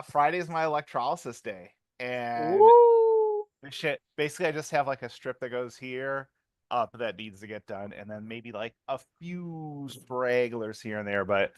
Friday is my electrolysis day, and Ooh. the shit. Basically, I just have like a strip that goes here up that needs to get done, and then maybe like a few stragglers here and there. But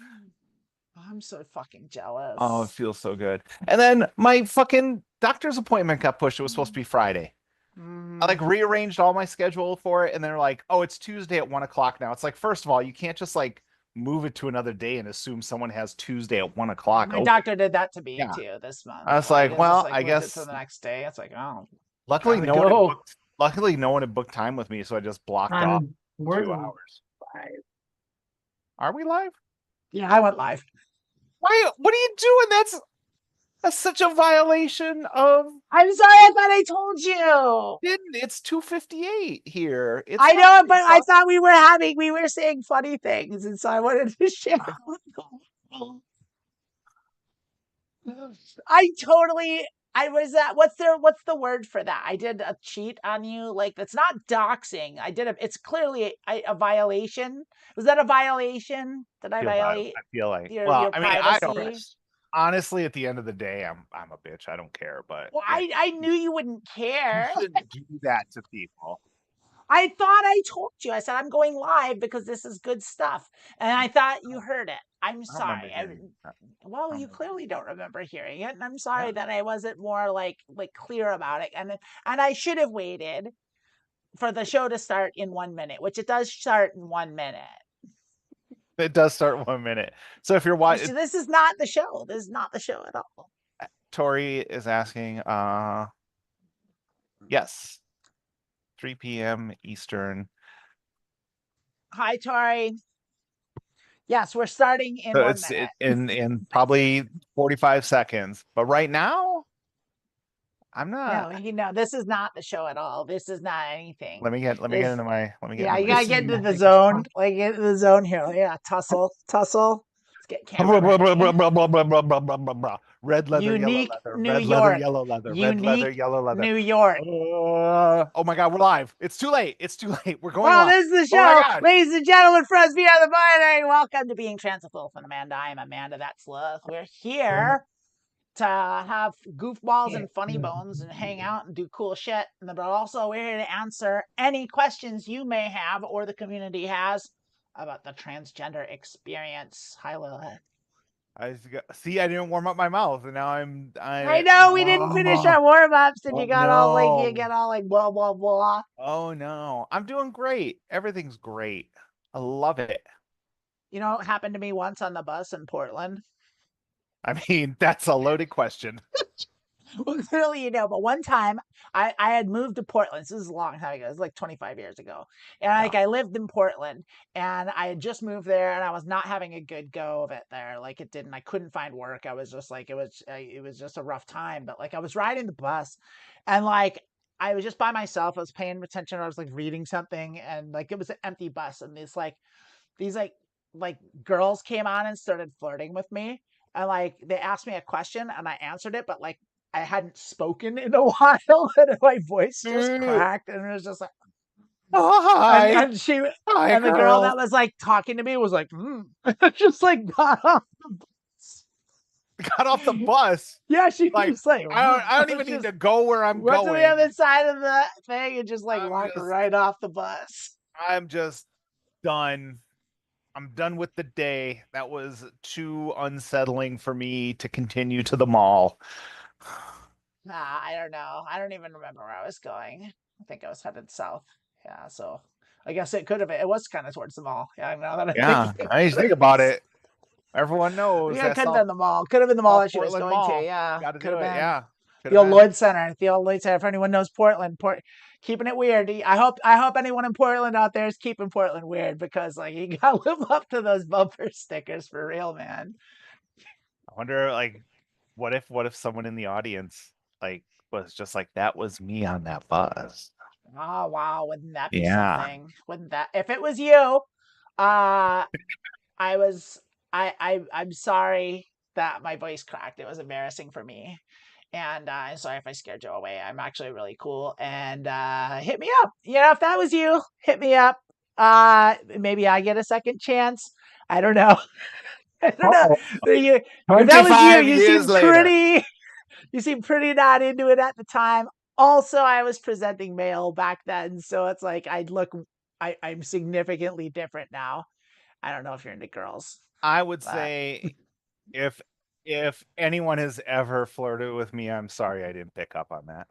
I'm so fucking it jealous. feels so good. And then my fucking doctor's appointment got pushed. It was supposed to be Friday. I like Mm. rearranged all my schedule for it, and they're like, "Oh, it's Tuesday at 1 o'clock now." It's like, first of all, you can't just like move it to another day and assume someone has Tuesday at 1 o'clock My open. doctor did that to me Yeah, too this I month. was Like, like, it's just well, like I moved it to guess. the next day. It's like, oh, Luckily, gotta no one had go. booked. Luckily, no one had booked time with me, so I just blocked off We're 2 hours. live. Are we live? Yeah, I went live. Why? What are you doing? That's such a violation of. I'm sorry, I thought I told you. Didn't it's 2:58 here? It's I not know, but I 3 o'clock. thought we were saying funny things, and so I wanted to share. I totally. I was at what's the word for that? I did a cheat on you. Like that's not doxing. It's clearly a violation. Was that a violation? Did I violate I feel like. Well, your I mean, I don't. privacy? Honestly, at the end of the day, I'm a bitch. I don't care, but Well, yeah, I knew you wouldn't you care. shouldn't do that to people. I thought I told you. I said I'm going live because this is good stuff, and I thought you heard it. I'm I don't remember sorry. hearing that. Well, I don't you remember. clearly don't remember hearing it, and I'm Yeah. sorry that I wasn't more like clear about it. And I should have waited for the show to start in 1 minute, which it does start in 1 minute. It does start 1 minute. So if you're watching, This is not the show. This is not the show at all. Tori is asking, yes, 3 p.m. Eastern. Hi, Tori. Yes, we're starting in So 1 minute. in probably 45 seconds. But right now, I'm not. No, this is not the show at all. This is not anything. Let me get into my Yeah, you This gotta is get into the nothing. zone. Like get into the zone here. Yeah, tussle. Let's get camera ready. Red leather, yellow Unique leather, New red leather, York. yellow leather, red leather, Unique yellow leather. New York. Oh my God, we're live. It's too late. It's too late. We're going Well, live. this is the Oh my show. God. Ladies and gentlemen, friends beyond the binary. Welcome to Being Trans with Lilith and Amanda. I'm Amanda. That's Lilith. We're here to have goofballs and funny bones and hang out and do cool shit. But also, we're here to answer any questions you may have or the community has about the transgender experience. Hi, Lilith. See, I didn't warm up my mouth, and now I know we didn't finish our warm ups, and you got all like blah blah blah. Oh no, I'm doing great. Everything's great. I love it. You know what happened to me once on the bus in Portland? I mean, that's a loaded question. Well, clearly you know, but one time I had moved to Portland. This is a long time ago. It was like 25 years ago. And Yeah. I lived in Portland and I had just moved there and I was not having a good go of it there. Like I couldn't find work. I was just like, it was just a rough time. But like I was riding the bus and like I was just by myself. I was paying attention. I was like reading something and like it was an empty bus. And these girls came on and started flirting with me. And like they asked me a question and I answered it, but like I hadn't spoken in a while and my voice just cracked and it was just like Hi. and she Hi, and the girl that girl. was like talking to me was like just like got off Got off the bus. yeah she Like, was like I don't even need to go where I'm went going. to the other side of the thing and just like walked just- right off the bus. I'm just done. I'm done with the day. That was too unsettling for me to continue to the mall. Nah, I don't know. I don't even remember where I was going. I think I was headed south. Yeah, so I guess it could have been. It was kind of towards the mall. Yeah, now that I think about it. Everyone knows. Yeah, it could have been the mall. Could have been the mall that she was Portland going Mall. to. Yeah, Got to could do have it. been. Yeah. The old Lloyd Center. The old Lloyd Center. If anyone knows Portland, keeping it weird. I hope anyone in Portland out there is keeping Portland weird because like you gotta live up to those bumper stickers for real, man. I wonder, like, what if someone in the audience like was just like, that was me on that bus. Oh wow, wouldn't that be something? Wouldn't that if it was you? I'm sorry that my voice cracked. It was embarrassing for me. And I'm sorry if I scared you away. I'm actually really cool. And hit me up. You know, if that was you, hit me up. Maybe I get a second chance. I don't know. I don't know. If that was you, you seem You seem pretty not into it at the time. Also, I was presenting male back then, so it's like I'm significantly different now. I don't know if you're into girls, I would but say if anyone has ever flirted with me, I'm sorry I didn't pick up on that.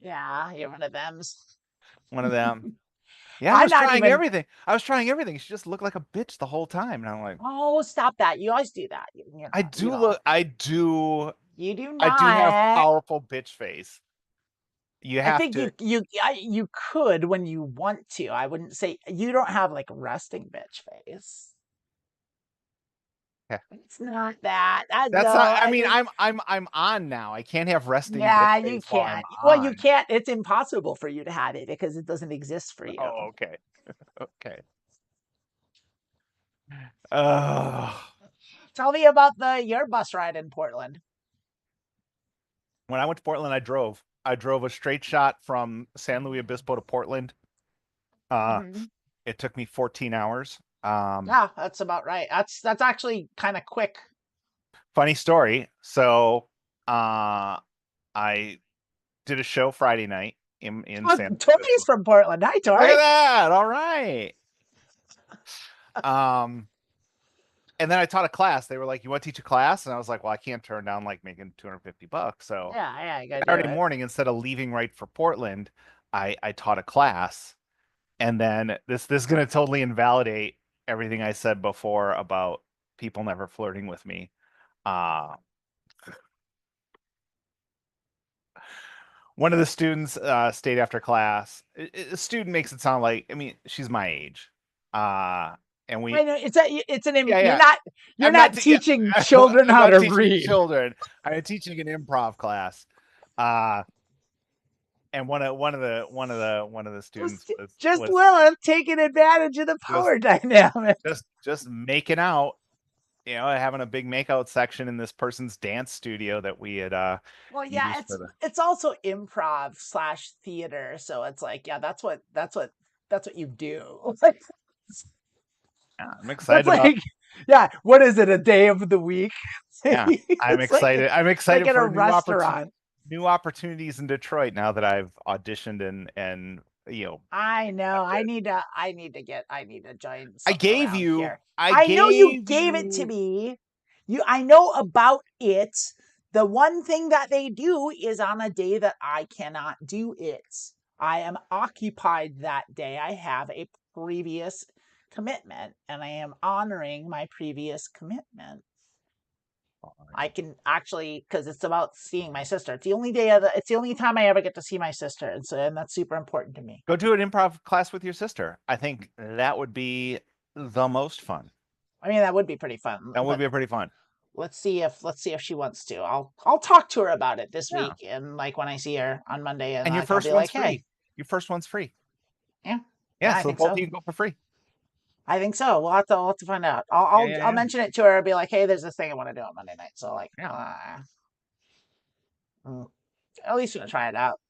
yeah, you're one of them. One of them. Yeah, I I'm was not trying even. everything. I was trying everything. She just looked like a bitch the whole time, and I'm like, Oh, stop that! You always do that. I do look. You do I do have not. powerful bitch face. You I have think to. you could when you want to. I wouldn't say you don't have like resting bitch face. Yeah. It's not that. That's No, not. I I mean, think I'm on now. I can't have resting bitch yeah, you face while I'm can't. Well, you on. can't. It's impossible for you to have it because it doesn't exist for you. Oh, okay. Okay. Uh, Tell me about your bus ride in Portland. when I went to Portland, I drove. I drove a straight shot from San Luis Obispo to Portland. Uh, Hmm. it took me 14 hours. Yeah, that's about right. That's actually kind of quick. Funny story. So, I did a show Friday night in Oh, San Luis Tori's Obispo. from Portland. Hi, Look at Tori. that. All right. Um, and then I taught a class. They were like, "You want to teach a class?" And I was like, "Well, I can't turn down like making $250." So Yeah, yeah, you gotta do Saturday it. morning, instead of leaving right for Portland, I taught a class. And then this is gonna totally invalidate everything I said before about people never flirting with me. Uh, one of the students stayed after class. A student makes it sound like, I mean, she's my age. Uh, and I we, know yeah, you're yeah. not Yeah, teaching children I'm how not to teaching read. children. I'm teaching an improv class. Uh, and one of the students Just was Lilith taking advantage of the just power dynamic. just making out, having a big makeout section in this person's dance studio that we had Well, yeah, used for the. it's also improv slash theater, so it's like, yeah, that's what you do. Like, Yeah, I'm that's excited about. like, yeah, what is it? A day of the week? Yeah, I'm It's excited. I'm like excited in a for restaurant. new opportunities in Detroit now that I've auditioned and I know. got to- I need to join I something gave around you here. I I know you gave gave it to you me. I know about it. The one thing that they do is on a day that I cannot do it. I am occupied that day. I have a previous commitment and I am honoring my previous commitment. I can actually because it's about seeing my sister. It's the only time I ever get to see my sister, and that's super important to me. go do an improv class with your sister. I think that would be the most fun. I mean, that would be pretty fun, That would but be pretty fun. let's see if she wants to. I'll talk to her about it this Yeah. week, and like when I see her on Monday, and And your like I'll first be one's like, hey, free. Your first one's free. yeah, Yeah, yeah, I so think both of so. you can go for free. I think so. We'll have to find out. Yeah, yeah, I'll yeah. mention it to her. Be like, hey, there's this thing I want to do on Monday night. So like, Yeah. mm, at least we're gonna try it out.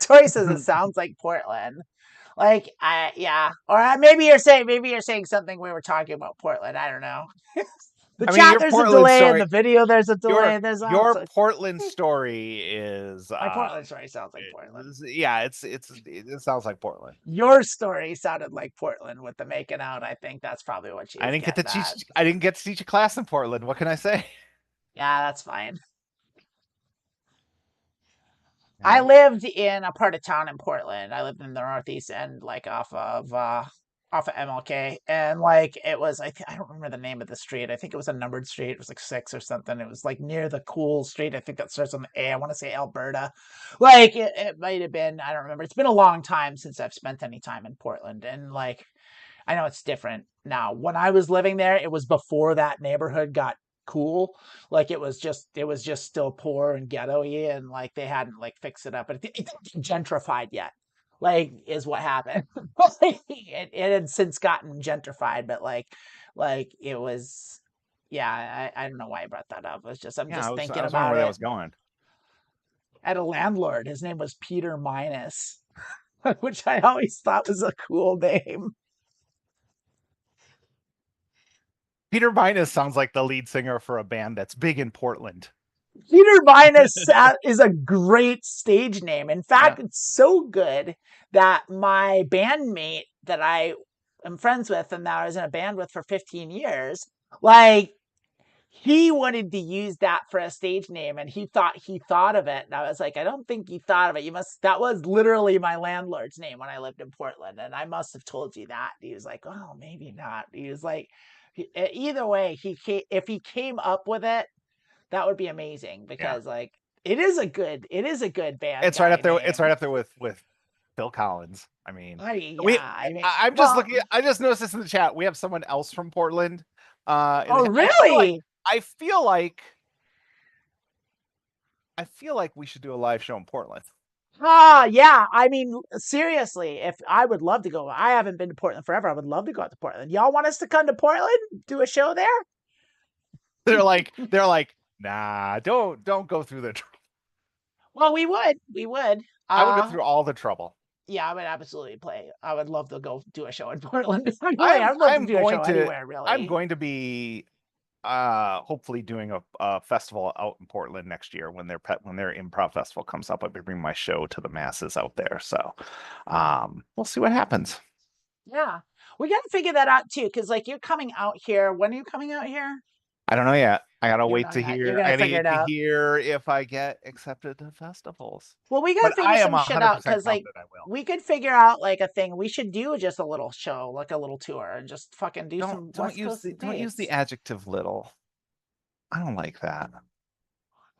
Tori says it sounds like Portland. Like I yeah, or maybe you're saying something we were talking about Portland. I don't know. The I mean, chat your there's a Portland delay, and story, the video there's a delay. There's your also Portland story is my Portland story sounds like Portland. yeah, it sounds like Portland. Your story sounded like Portland with the making out. I think that's probably what she was getting at. I didn't get to teach a class in Portland. What can I say? Yeah, that's fine. I Yeah. lived in a part of town in Portland. I lived in the Northeast End, like off of MLK, and like it was I don't remember the name of the street. I think it was a numbered street. It was like 6 or something. It was like near the cool street. I think that starts on the A. I want to say Alberta. Like it might have been. I don't remember. It's been a long time since I've spent any time in Portland, and like I know it's different now. When I was living there, it was before that neighborhood got cool. Like it was just still poor and ghetto-y, and like they hadn't like fixed it up, but it didn't gentrified yet. Like is what happened. It had since gotten gentrified, but like it was. Yeah, I don't know why I brought that up. It's just I'm Yeah, just I thinking was wondering about where that it. was going. I had a landlord. His name was Peter Minus, which I always thought was a cool name. Peter Minus sounds like the lead singer for a band that's big in Portland. Peter Minus is a great stage name. In Yeah. fact, it's so good that my bandmate that I am friends with and that I was in a band with for 15 years, like he wanted to use that for a stage name and he thought of it. And I was like, I don't think you thought of it. That was literally my landlord's name when I lived in Portland. And I must have told you that. He was like, oh, maybe not. He was like, either way, if he came up with it, that would be amazing Yeah. because like it is a good bad It's right guy up there. It's name. right up there with Phil Collins. I mean, we. Yeah, I mean, I'm just well, looking. I just noticed this in the chat. We have someone else from Portland. In oh the, I feel like. really? I feel like. I feel like we should do a live show in Portland. Yeah. I mean, seriously, if I would love to go, I haven't been to Portland forever. I would love to go out to Portland. Y'all want us to come to Portland, do a show there? They're like, nah, don't go through the. Well, we would. I would go through all the trouble. Yeah, I would absolutely play. I would love to go do a show in Portland. I'm I'd love to I'm do a going show to anywhere, I'm really. going to be hopefully doing a festival out in Portland next year when their improv festival comes up. I'll be bringing my show to the masses out there. So we'll see what happens. Yeah, we got to figure that out too, because like you're coming out here. When are you coming out here? I don't know yet. I gotta You wait know to yet. You're hear. gonna I gotta figure it wait to out. hear if I get accepted to festivals. Well, we But gotta figure I am some shit out 100% because like confident I will. we could figure out like a thing. We should do just a little show, like a little tour, and just fucking do Don't some don't West use Coast the dates. adjective little. I don't like that.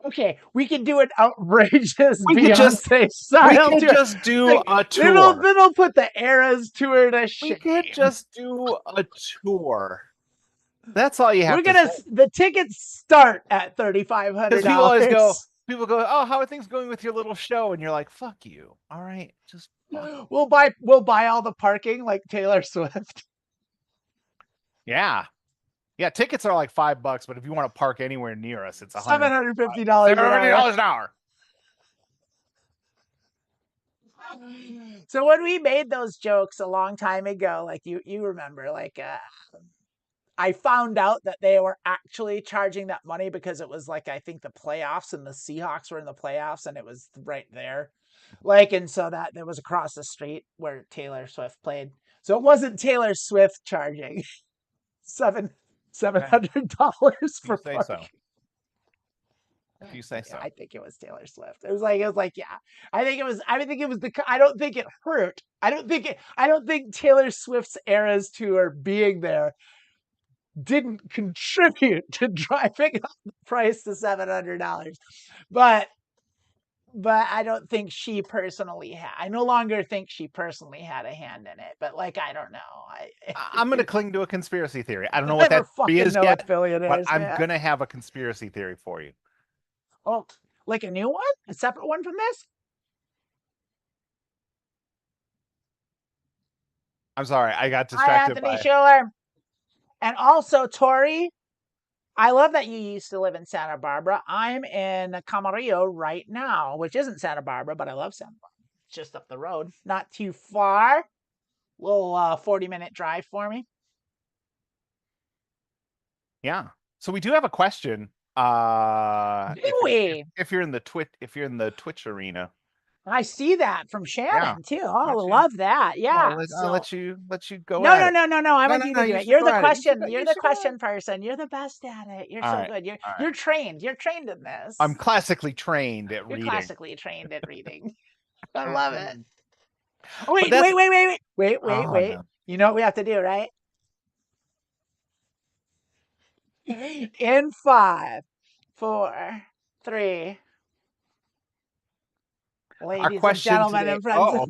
Okay, we can do an outrageous We could just Beyonce we style could tour. just do Like, a it'll tour. it'll put the Eras tour to We could shame. just do a tour. That's all you have We're to gonna say. the tickets start at Because $3,500. people go, oh, how are things going with your little show? And you're like, fuck you. All right, just fuck. We'll buy all the parking like Taylor Swift. Yeah, yeah. Tickets are like $5, but if you want to park anywhere near us, it's $750 an hour. $750 an hour. So when we made those jokes a long time ago, like you remember, like I found out that they were actually charging that money because it was like I think the playoffs and the Seahawks were in the playoffs and it was right there. Like and so that it was across the street where Taylor Swift played. So it wasn't Taylor Swift charging seven seven Okay, hundred dollars you for say so. parking. If you say Yeah, so. I think it was Taylor Swift. It was like yeah. I don't think it hurt. I don't think Taylor Swift's eras tour being there didn't contribute to driving up the price to $700. But I don't think she personally had. I no longer think she personally had a hand in it. But like I don't know. I'm gonna cling to a conspiracy theory. I don't know I what never that theory fucking is know with yet, but billionaires, I'm man. gonna have a conspiracy theory for you. Oh, like a new one, a separate one from this. I'm sorry, I got Hi, distracted Anthony by. Schuler, and also Tori. I love that you used to live in Santa Barbara. I'm in Camarillo right now, which isn't Santa Barbara, but I love Santa Barbara. It's just up the road, not too far. Little 40-minute drive for me. Yeah. So we do have a question. Do we? If you're in the Twitch arena. I see that from Yeah. Shannon too. Why Oh, don't you? love that. Yeah. I'll So let you go no, at no, it. no, no, no. I No, want no, you no. to do You it. should You're go the at it. question. You're You the should go at question it. person. You're the best at it. You're All so right. good. You're All right. you're trained. You're trained in I'm this. classically trained at You're reading. classically trained at reading. I love it. Oh, But wait, that's wait, wait, wait, wait, wait, wait, oh wait. no. You know what we have to do, right? In five, four, three, Our ladies and question gentlemen today. and friends. Oh,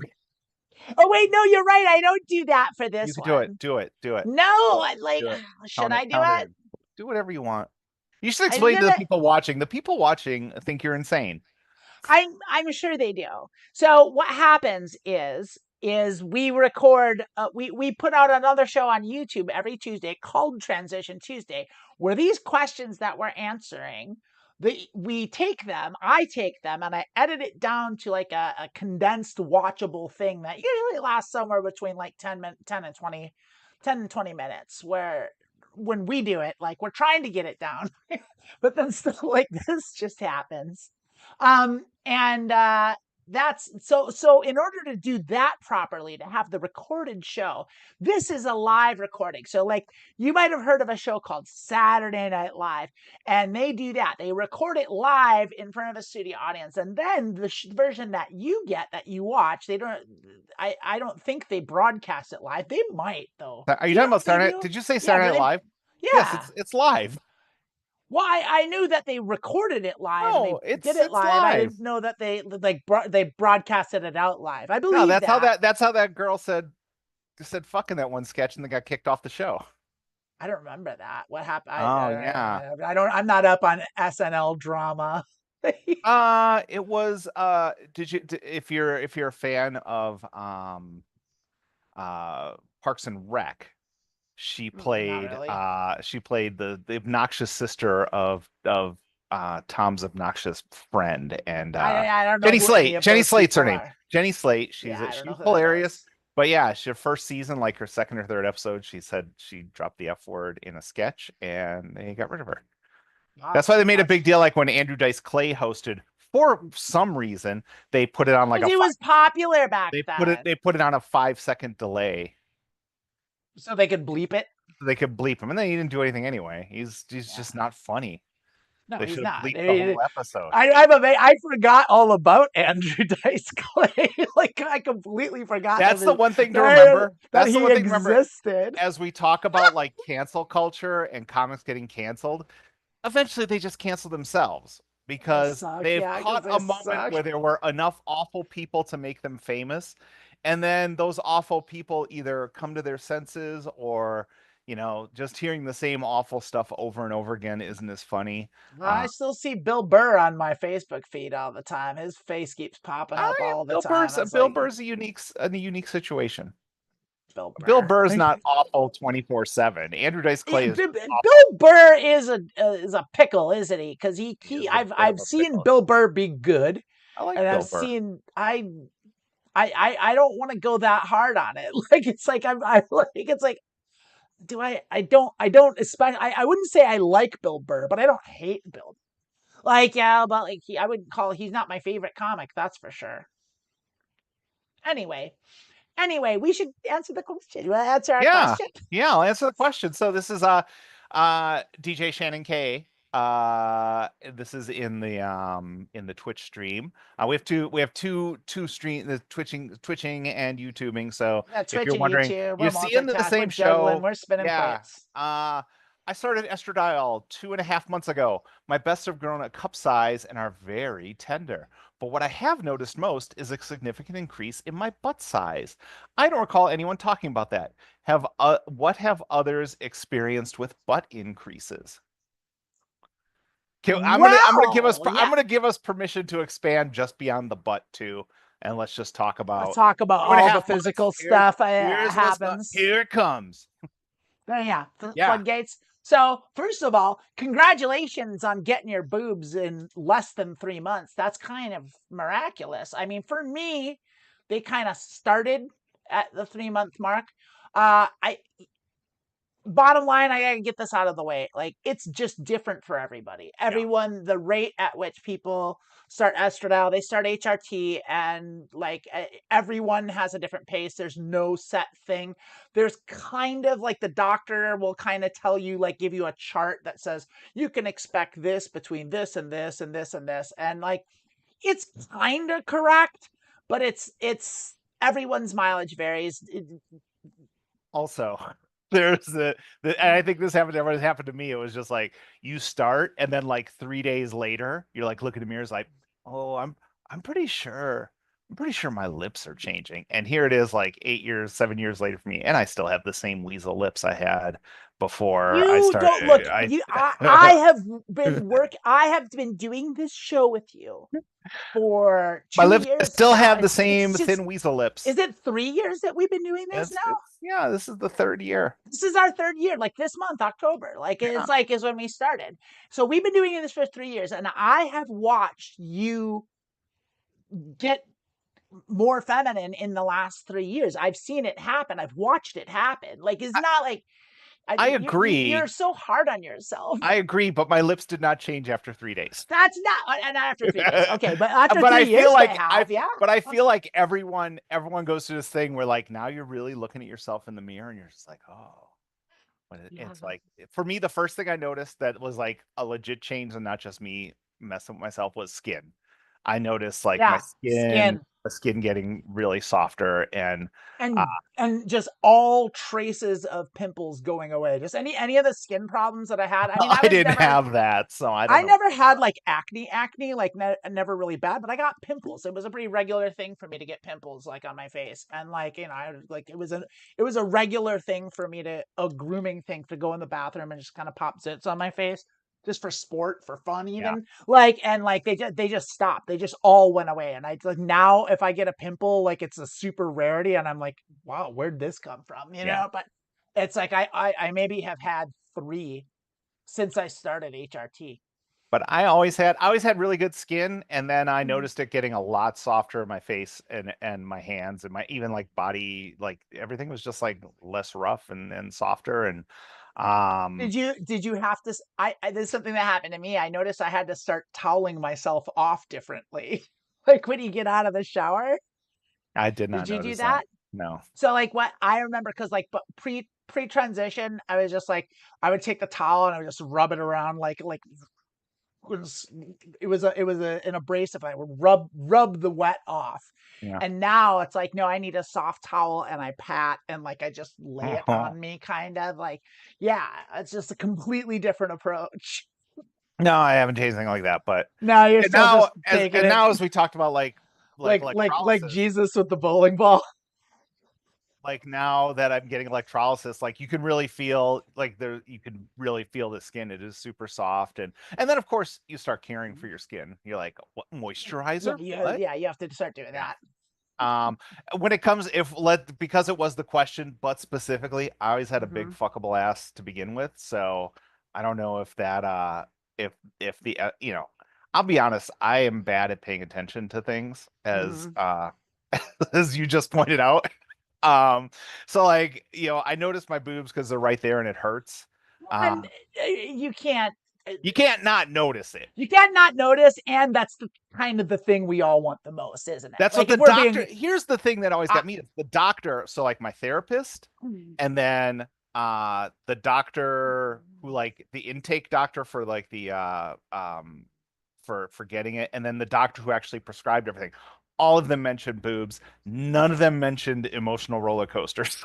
Oh, wait, no, you're right. I don't do that for you this can do it. one. Do it. Do it. No, I like, Do it. should I do Count it it? in. Do whatever you want. You should I explain did to the it. people watching. The people watching think you're insane. I'm sure they do. So what happens is we record we put out another show on YouTube every Tuesday called Transition Tuesday, where these questions that we're answering, we take them, I take them and I edit it down to like a condensed watchable thing that usually lasts somewhere between like 10 and 20 minutes, where when we do it, like we're trying to get it down, but then stuff like this just happens. And that's so in order to do that properly, to have the recorded show, this is a live recording. So like you might have heard of a show called Saturday Night Live, and they do that. They record it live in front of a studio audience, and then the version that you get, that you watch, they don't. I don't think they broadcast it live. They might though. Are you Do you talking know about if they Saturday Night? do? Did you say Yeah, Saturday do Night they? Live? Yes, Yeah. it's live. Well, I knew that they recorded it live and they No, did it it's live. I live. didn't know that they broadcasted it out live. I No, believe that. that's how that girl said fucking that one sketch and then got kicked off the show. I don't remember that. What happened? Oh yeah. I don't. I'm not up on SNL drama. It was did you if you're a fan of Parks and Rec, Not really. she played the obnoxious sister of Tom's obnoxious friend, and I don't know who any of Jenny those Slate's her people name. are. Jenny Slate. Yeah, I don't know She's who that hilarious. is. But yeah, her first season, like her second or third episode, she said she dropped the F word in a sketch and they got rid of her. That's why they made a That's big deal. Like when Andrew Dice Clay hosted, for some reason, they put it on like because a he was popular back then, they put it on a 5 second delay so they could bleep it. so they could bleep him, and then he didn't do anything anyway. He's Yeah. just not funny. No, They he's should have not. bleeped the whole episode. I forgot all about Andrew Dice Clay. Like I completely forgot That's the one thing to remember. that That's the he one thing to remember existed. as we talk about like cancel culture and comics getting canceled. Eventually they just cancel themselves They because suck. they've Yeah, because caught they a moment suck. where there were enough awful people to make them famous. And then those awful people either come to their senses or, just hearing the same awful stuff over and over again isn't as funny. I still see Bill Burr on my Facebook feed all the time. His face keeps popping up all the time. It's Bill like Burr's a unique situation. Bill Bill Burr. Burr's not awful 24/7. Andrew Dice Clay is awful. Bill Burr is a pickle, isn't he? Because He is a bit of I've a seen pickle. Bill Burr be good, I like and I've Bill Burr. seen I don't want to go that hard on it. Like it's like I like it's like do I don't especially I wouldn't say I like Bill Burr, but I don't hate Bill. Like yeah, but like I would call he's not my favorite comic, that's for sure. Anyway, we should answer the question. You want to answer our Yeah. question? Yeah, I'll answer the question. So this is DJ Shannon K. This is in the Twitch stream. We have two stream the Twitching and YouTubing. So Yeah, if Twitch you're and wondering, YouTube. you're We're seeing the multitask. We're same juggling. show. We're spinning Yeah. plates. I started estradiol 2.5 months ago. My bests have grown a cup size and are very tender. But what I have noticed most is a significant increase in my butt size. I don't recall anyone talking about that. What have others experienced with butt increases? Okay, Well, I'm yeah. gonna give us permission to expand just beyond the butt too, and let's just talk Let's about talk about two and a all the half months. physical stuff happens. Here it comes. Yeah, Yeah, floodgates. So, first of all, congratulations on getting your boobs in less than 3 months. That's kind of miraculous. I mean, for me, they kind of started at the 3 month mark. I bottom line, I gotta get this out of the way. Like, it's just different for everybody. yeah. Everyone, the rate at which people start estradiol, they start HRT, and like everyone has a different pace. There's no set thing. There's kind of like the doctor will kind of tell you, like, give you a chart that says you can expect this between this and this and this and this. And like, it's kind of correct, but it's everyone's mileage varies. Also, there's and I think this happened to everyone. It happened to me. It was just like you start, and then like 3 days later, you're like looking in the mirrors, like, oh, I'm pretty sure. I'm pretty sure my lips are changing. And here it is, like 8 years, 7 years later for me, and I still have the same weasel lips I had before I You don't look started. you I have been doing this show with you for My two lips years still now. have the same It's just thin weasel lips. is it 3 years that we've been doing this now? It's yeah, this is the third year. This is our third year, like this month, October. Like Yeah. it's like is when we started. So we've been doing this for 3 years, and I have watched you get more feminine in the last 3 years. I've seen it happen. I've watched it happen. Like it's not like I You're agree. so hard on yourself. I agree, but my lips did not change after 3 days. That's not, and after 3 days. Okay, but after But I 3 years feel they like have, yeah. everyone goes through this thing where like now you're really looking at yourself in the mirror and you're just like, oh, Yeah. it's like for me the first thing I noticed that was like a legit change and not just me messing with myself was skin. I noticed like Yeah, skin. the skin getting really softer and uh, And just all traces of pimples going away. Just any of the skin problems that I had. I mean, I didn't have that, so I don't I know. never had like acne, like never really bad, but I got pimples. It was a pretty regular thing for me to get pimples like on my face, and like like it was a regular thing for me to a grooming thing to go in the bathroom and just kind of pop zits on my face, just for sport, for fun, Yeah, even like and like they just stopped. They just all went away, and I like now if I get a pimple, like it's a super rarity, and I'm like, wow, where'd this come from, you yeah. know? But it's like I maybe have had three since I started HRT. But I always had really good skin, and then I noticed it getting a lot softer in my face and my hands and my even like body, like everything was just like less rough and softer. And um Did you have to I there's something that happened to me. I noticed I had to start toweling myself off differently. Like when you get out of the shower. I did not Did you do notice that. that? No. So like what I remember cuz like but pre transition, I was just like I would take the towel and I would just rub it around like was it was an abrasive. I would rub the wet off. Yeah. And now it's like, no, I need a soft towel and I pat and like I just lay it on me kind of like, yeah, it's just a completely different approach. No, I haven't tasted anything like that, but Now you're still just taking and it now as we talked about like like electrolysis, Jesus with the bowling ball. like now that I'm getting electrolysis, like you can really feel like there you can really feel the skin. It is super soft and then of course you start caring for your skin. You're like, what Yeah, moisturizer? What? you have to start doing Yeah. that. Um, when it comes if let because it was the question, but specifically, I always had a big Hmm. fuckable ass to begin with, so I don't know if that if the I'll be honest, I am bad at paying attention to things as Hmm. as you just pointed out. Um, so like, I noticed my boobs because they're right there and it hurts. And Um, you can't uh, you can't not notice it. you can't not notice, and that's the kind of the thing we all want the most, isn't it? That's what Like the if we're doctor, being here's the thing that always uh, got me is the doctor. So like my therapist and then the doctor who like the intake doctor for like the for getting it and then the doctor who actually prescribed everything. All of them mentioned boobs. None of them mentioned emotional roller coasters.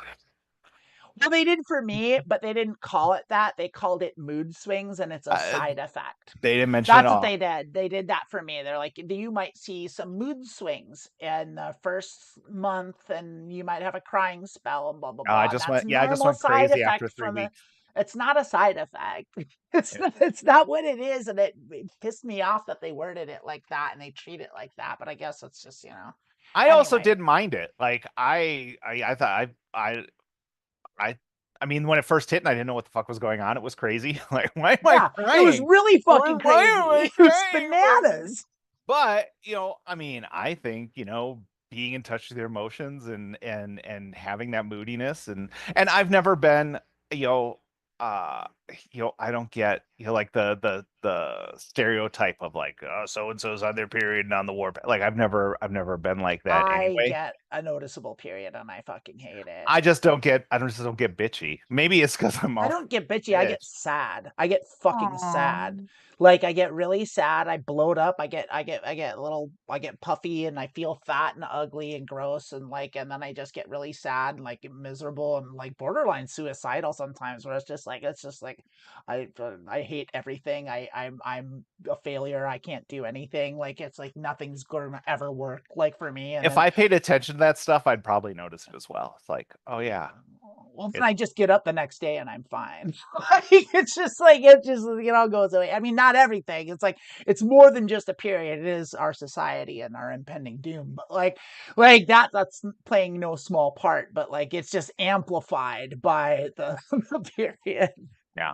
well, they did for me, but they didn't call it that. They called it mood swings, and it's a uh, side effect. they didn't mention it That's what all. they did. They did that for me. They're like, you might see some mood swings in the first month, and you might have a crying spell, and blah blah I blah. just That's went, yeah, I just normal went side crazy after effect three from the. weeks. It's not a side effect. Yeah. It's not what it is, and it pissed me off that they worded it like that and they treat it like that. But I guess it's just I also Anyway, didn't mind it. Like I thought I I mean, when it first hit and I didn't know what the fuck was going on, it was crazy. Like, why am I yeah, it was crying? really fucking Why am I crazy. It was crying? bananas. But, I mean, I think, being in touch with your emotions and having that moodiness and I've never been, you know, uh I don't get, like the stereotype of like, oh, so and so's on their period and on the war. Like I've never been like that I anyway. get a noticeable period and I fucking hate it. I just don't get bitchy. Maybe it's because I'm I all don't get bitchy. I get bitch. sad. I get fucking sad. Aw. Like I get really sad. I bloat up. I get little. I get puffy and I feel fat and ugly and gross and like and then I just get really sad and like miserable and like borderline suicidal sometimes. Where it's just like I hate everything. I'm a failure. I can't do anything. Like it's like nothing's gonna ever work. Like for me. And If then I paid attention to that stuff, I'd probably notice it as well. It's like, oh yeah, well, then it's I just get up the next day and I'm fine. Like, it just goes away. I mean, not everything. It's like it's more than just a period. It is our society and our impending doom. But like that's playing no small part. But like it's just amplified by the, the period. yeah.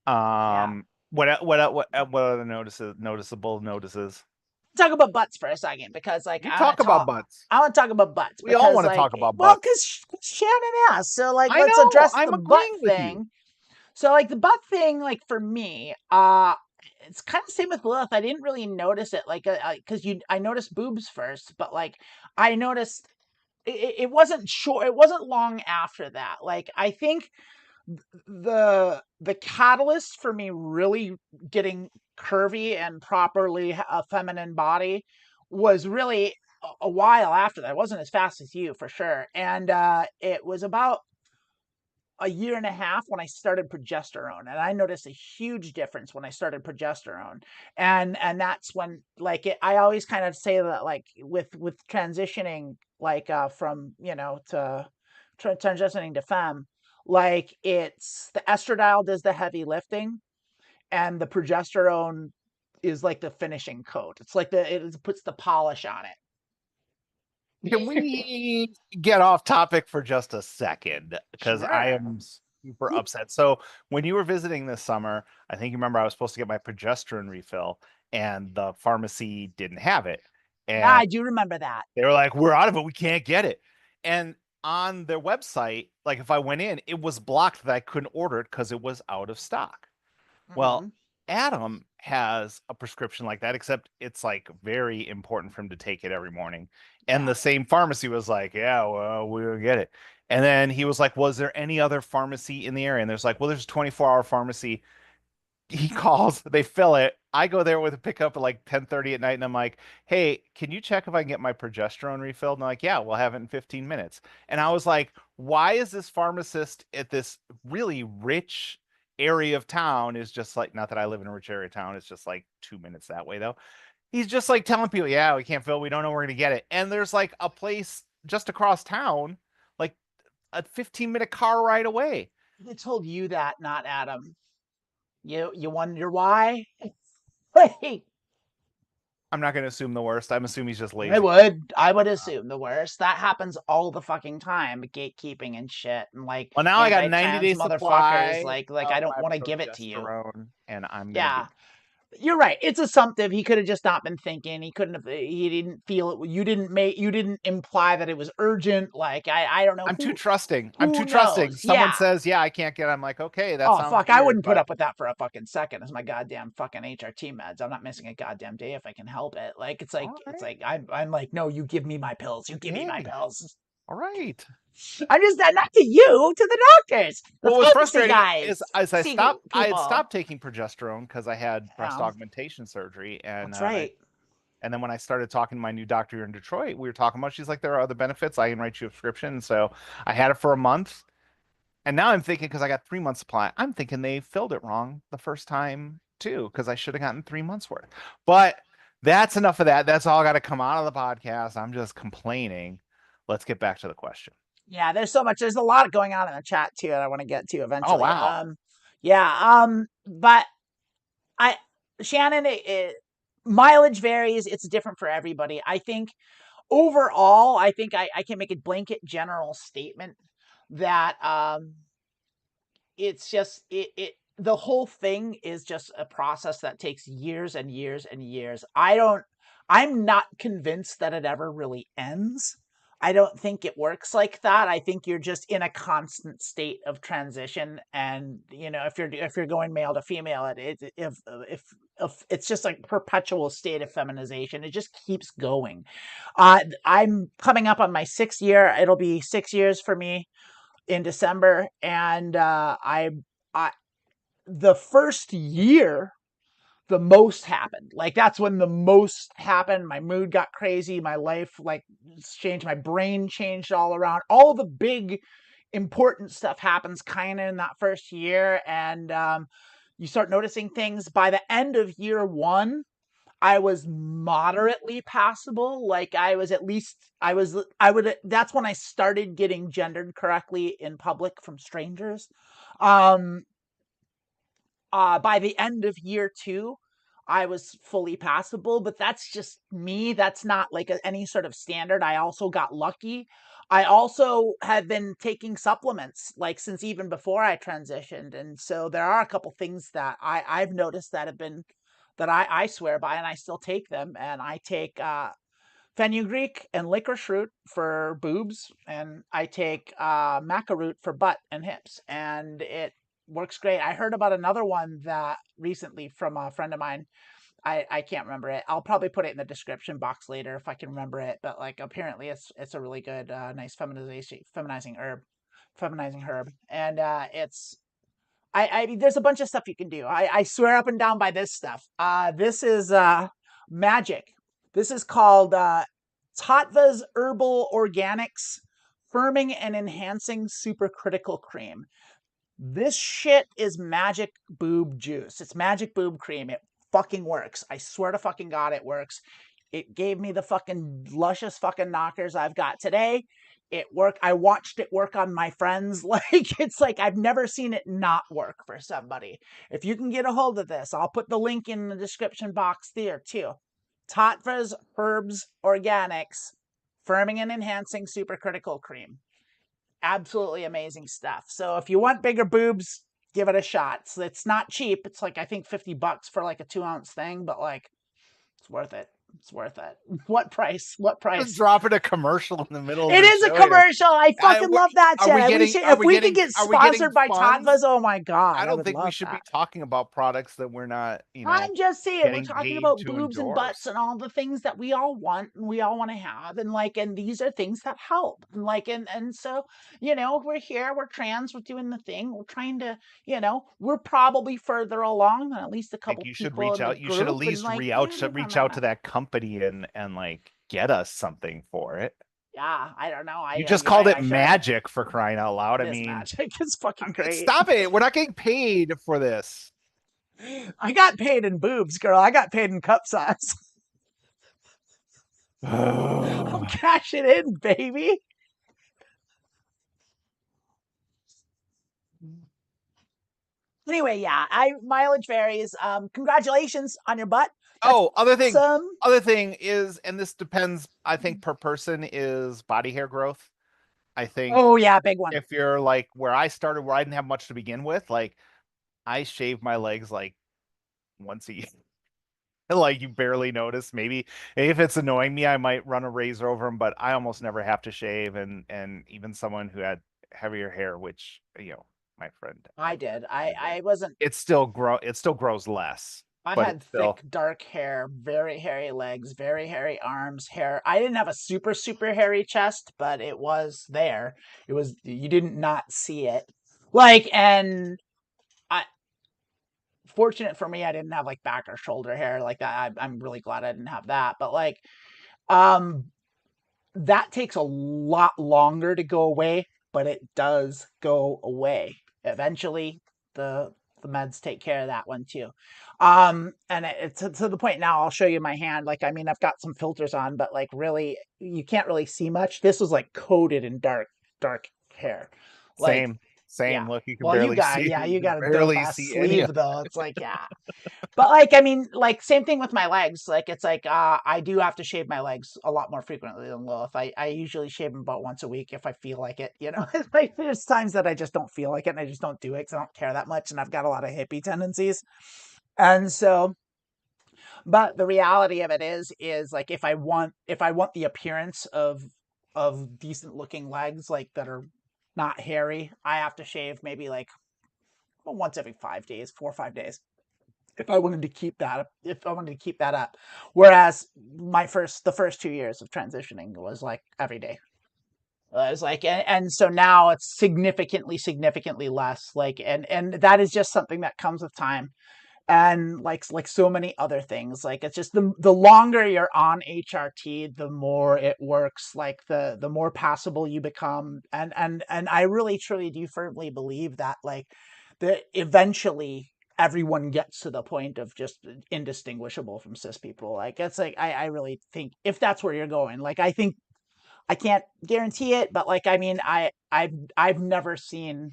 Yeah. What other noticeable notices? talk about butts for a second because like You talk about butts. I want to talk about butts We all because want to like talk about well butts. because Shannon asked, so like I let's know. address the I'm butt agreeing with you. thing. So like the butt thing, like for me, it's kind of same with Lilith. I didn't really notice it, like, because I noticed boobs first, but like I noticed it wasn't short. It wasn't long after that. Like I think the catalyst for me really getting curvy and properly a feminine body was really a while after that. It wasn't as fast as you for sure, and it was about a year and a half when I started progesterone, and I noticed a huge difference when I started progesterone. And that's when like I always kind of say that like with transitioning like from to transitioning to femme, like it's the estradiol does the heavy lifting and the progesterone is like the finishing coat. It's like it puts the polish on Can it. we get off topic for just a second? Because I Sure. am super upset. So, when you were visiting this summer, I think you remember I was supposed to get my progesterone refill, and the pharmacy didn't have it. Yeah, And I do remember that. they were like, "We're out of it. We can't get it." And on their website, like if I went in, it was blocked that I couldn't order it because it was out of stock. Well, Hmm. Adam has a prescription like that, except it's like very important for him to take it every morning. And Yeah. the same pharmacy was like, "Yeah, well, we'll get it." And then he was like, "Was there any other pharmacy in the area?" And there's like, "Well, there's a 24-hour pharmacy." He calls, they fill it. I go there with a pickup at like 10:30 at night, and I'm like, "Hey, can you check if I can get my progesterone refilled?" And they're like, "Yeah, we'll have it in 15 minutes." And I was like, "Why is this pharmacist at this really rich area of town is just like, not that I live in a rich area of town, it's just like 2 minutes that way though. He's just like telling people, yeah, we can't fill, we don't know where we're gonna get it." And there's like a place just across town, like a 15-minute car ride away. They told you that, not Adam. You wonder why? Like, I'm not gonna assume the worst. I'm assuming he's just I lazy. would. I would assume the worst. That happens all the fucking time, gatekeeping and shit, and like Well, now I got a 90 anti-trans day motherfuckers. supply Like I of don't my want to give it to you. progesterone, and I'm gonna do Yeah, you're right. It's assumptive. He could have just not been thinking. He couldn't have. He didn't feel it. You didn't make. You didn't imply that it was urgent. Like I don't know I'm too who. trusting. I'm Who too trusting. knows? Someone Yeah. says, "Yeah, I can't get it." I'm like, "Okay, that Oh sounds fuck, I weird, wouldn't put but up with that for a fucking second. It's my goddamn fucking HRT meds. I'm not missing a goddamn day if I can help it. Like all it's right, like I'm like, no, you give me my pills. You give me my okay, pills. all right." I'm just not to you, to the doctors, the What was pharmacy frustrating is guys, as see I had people. stopped taking progesterone because I had breast Yeah, augmentation surgery, and that's right. then when I started talking to my new doctor here in Detroit, we were talking about. She's like, "There are other benefits. I can write you a prescription." So I had it for a month. And now I'm thinking, because I got 3 months supply, I'm thinking they filled it wrong the first time too, because I should have gotten 3 months worth. But that's enough of that. That's all got to come out of the podcast. I'm just complaining. Let's get back to the question. Yeah, there's so much. There's a lot going on in the chat too that I want to get to Oh, eventually. wow. Yeah. But I Shannon, mileage varies. It's different for everybody. I think overall, I think I can make a blanket general statement that it's just the whole thing is just a process that takes years and years and years. I'm not convinced that it ever really ends. I don't think it works like that. I think you're just in a constant state of transition, and if you're going male to female, if it's just a perpetual state of feminization, it just keeps going. I'm coming up on my 6th year. It'll be 6 years for me in December, and I the first year the most happened. Like that's when the most happened. My mood got crazy. My life like changed. My brain changed all around. All the big important stuff happens kind of in that first year, and you start noticing things. By the end of year one, I was moderately passable. Like I was at least I would that's when I started getting gendered correctly in public from strangers. Um by the end of year 2, I was fully passable, but that's just me. That's not like any sort of standard. I also got lucky. I also have been taking supplements like since even before I transitioned, and so there are a couple things that I've noticed that have been that I swear by, and I still take them. And I take fenugreek and licorice root for boobs, and I take maca root for butt and hips, and it works great. I heard about another one that recently from a friend of mine. I can't remember it. I'll probably put it in the description box later if I can remember it. But like apparently it's a really good nice feminizing herb, and it's I mean there's a bunch of stuff you can do. I swear up and down by this stuff. This is magic. This is called Tatva's Herbal Organics Firming and Enhancing Supercritical Cream. This shit is magic boob juice. It's magic boob cream. It fucking works. I swear to fucking God, it works. It gave me the fucking luscious fucking knockers I've got today. It worked. I watched it work on my friends. Like, it's like I've never seen it not work for somebody. If you can get a hold of this, I'll put the link in the description box there too. Tatva's Herbs Organics Firming and Enhancing Supercritical Cream. Absolutely amazing stuff. So if you want bigger boobs, give it a shot. So it's not cheap. It's like I think $50 for like a 2-ounce thing, but like it's worth it. It's worth it. What price? What Just price? dropping a commercial in the middle of It the is a show here. commercial. I fucking love that Are we shit. getting If we could get are we getting sponsored by funds? Tatva's, oh my I God, I don't would think we love should be that. talking about products that we're not, I'm just saying, we're getting talking paid about to boobs and butts endorse. and all the things that we all want and we all want to have. And like, and these are things that help. And like, and so, we're here, we're trans, we're doing the thing. We're trying to, we're probably further along than at least a I think couple you should people reach in the out. You should at group. And least like, yeah, reach out to that company and like get us something for it. yeah, I don't know. You just You're called right. it I should. magic for crying out loud. It I is mean, magic. It's fucking great. stop it. We're not getting paid for this. I got paid in boobs, girl. I got paid in cup size. I'm cashing in, baby. Anyway, yeah, I mileage varies. Congratulations on your butt. That's Oh, awesome. other thing is, and this depends, I think, per person, is body hair growth. I think Oh yeah, big one. if you're like where I started, where I didn't have much to begin with, like I shave my legs like once a year. Like you barely notice. Maybe if it's annoying me, I might run a razor over them, but I almost never have to shave. And even someone who had heavier hair, which my friend I did. quite a bit, I wasn't. it still grows less, I but it's had thick, still dark hair, very hairy legs, very hairy arms, hair. I didn't have a super, super hairy chest, but it was there. It was, you didn't not see it. Like, and I, fortunate for me, I didn't have like back or shoulder hair like that. I'm really glad I didn't have that. But like, um, that takes a lot longer to go away, but it does go away. Eventually, the the meds take care of that one too. And it's to the point now. I'll show you my hand. Like, I mean, I've got some filters on, but like, really, you can't really see much. This was like coated in dark hair. Like, same, yeah. same. Look, you can Well, barely see, you you can got a dope barely ass see any sleeve of though. It's like, yeah. But like, I mean, like same thing with my legs. Like it's like I do have to shave my legs a lot more frequently than Lilith. I usually shave them about once a week if I feel like it. Like there's times that I just don't feel like it and I just don't do it because I don't care that much and I've got a lot of hippie tendencies. And so, but the reality of it is like if I want the appearance of decent looking legs like that are not hairy, I have to shave maybe like once every 5 days, 4 or 5 days if I wanted to keep that up. Whereas the first 2 years of transitioning was like every day. It was like, and so now it's significantly less. Like, and that is just something that comes with time. And like so many other things, like it's just the longer you're on HRT, the more it works. Like the more passable you become, and I really truly do firmly believe that like that eventually everyone gets to the point of just indistinguishable from cis people. Like it's like I really think if that's where you're going, like I think I can't guarantee it, but like I mean I've never seen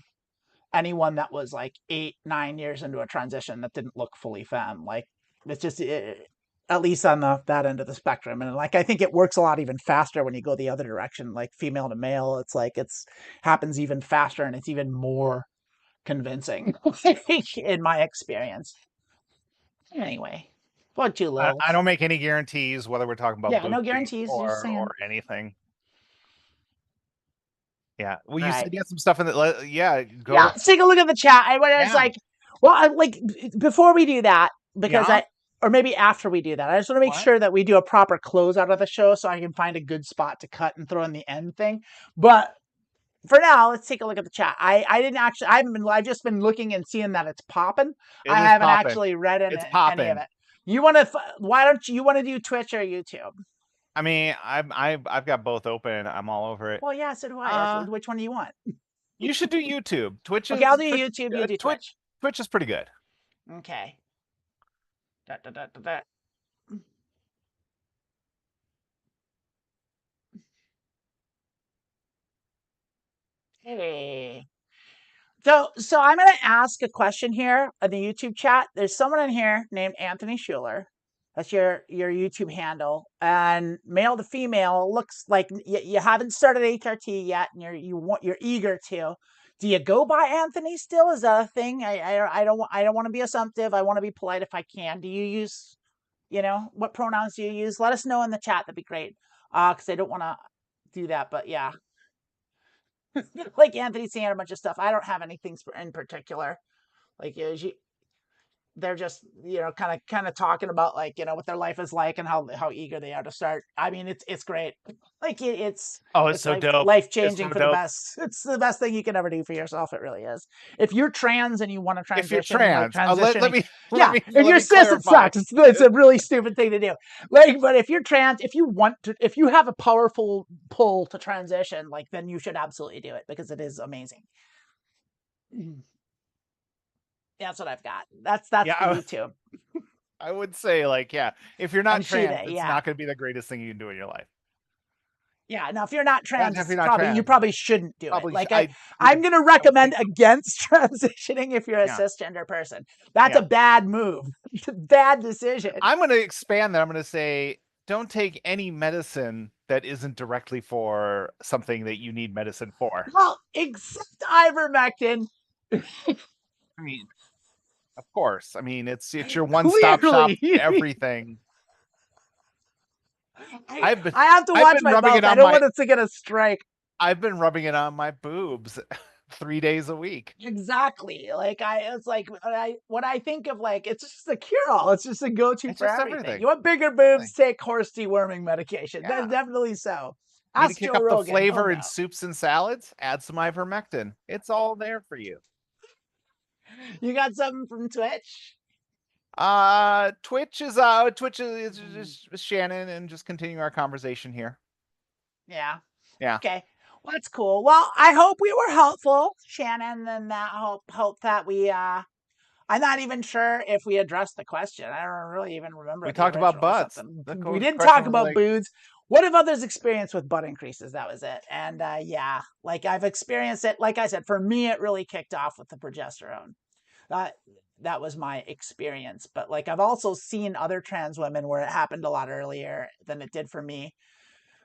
anyone that was like 8 9 years into a transition that didn't look fully femme. Like it's just at least on that end of the spectrum. And like I think it works a lot even faster when you go the other direction, like female to male. It's like it's happens even faster and it's even more convincing in my experience. Anyway, Well, two I lils. don't make any guarantees whether we're talking about Yeah, boob no cream guarantees. Just saying. or anything. Yeah. Well, All you right. said you had some stuff in the. Yeah. Yeah, Go. let's take a look at the chat. I was Yeah. like, well, I like before we do that, because Yeah. I, or maybe after we do that, I just want to make What? sure that we do a proper close out of the show so I can find a good spot to cut and throw in the end thing. But for now, let's take a look at the chat. I didn't actually, I've just been looking and seeing that it's popping. It I is haven't popping. actually read It's any of popping. it. You want to, why don't you want to do Twitch or YouTube? I mean, I've got both open. I'm all over it. Well, yeah, so do I. Uh, Which one do you want? you should do YouTube. Okay, I'll do YouTube, you do Twitch Twitch. Twitch is pretty good. Okay. Da, da, da, da, da. Hey. So I'm going to ask a question here in the YouTube chat. There's someone in here named Anthony Schuler. That's your YouTube handle, and male to female looks like you haven't started HRT yet, and you're eager to. Do you go by Anthony still? Is that a thing? I don't want to be assumptive. I want to be polite if I can. Do you use, what pronouns do you use? Let us know in the chat. That'd be great. Because I don't want to do that, but yeah. Like Anthony's saying a bunch of stuff. I don't have anything in particular. Like they're just kind of talking about like what their life is like and how eager they are to start. I mean, it's great. Like Oh, it's it's so dope. life It's changing so for the dope. best. It's the best thing you can ever do for yourself. It really is. If you're trans and you want to If you're transition, like trans, let transitioning, me yeah. If let you're me cis, it clarify. sucks. It's a really stupid thing to do. Like, but if you're trans, if you want to, if you have a powerful pull to transition, like then you should absolutely do it because it is amazing. That's what I've got. That's Yeah, the YouTube I would say like yeah, if you're not and she trans, they. it's Yeah, not going to be the greatest thing you can do in your life. yeah. Now, if you're not And trans, if you're it's not probably you trans, probably shouldn't do it. probably Like I I'm gonna don't recommend think so. against transitioning if you're a Yeah, cisgender person. That's a yeah. bad move. Bad decision. I'm going to expand that. I'm going to say don't take any medicine that isn't directly for something that you need medicine for. Well, except ivermectin. I mean, of course. I mean, it's your one-stop shop Clearly, for everything. I I've been I have to I've watch been my rubbing mouth. it I on don't my want it to get a strike. I've been rubbing it on my boobs 3 days a week. Exactly. Like it's like when I think of like it's just a cure all. It's just a go to It's for just everything. everything. You want bigger Everything. boobs? Take horse deworming medication. That's Yeah. definitely so. Need to Ask kick Joe up the Rogan. He'll flavor in know. soups and salads? Add some ivermectin. It's all there for you. You got something from Twitch? Twitch is Shannon and just continue our conversation here. Yeah. Yeah. Okay. Well, that's cool. Well, I hope we were helpful, Shannon, and that hope that we I'm not even sure if we addressed the question. I don't really even remember We the talked about original or butts. something. The We did question talk was about like, boobs. What have others experienced with butt increases? That was it. And yeah, like I've experienced it. Like I said, for me, it really kicked off with the progesterone. That that was my experience. But like I've also seen other trans women where it happened a lot earlier than it did for me.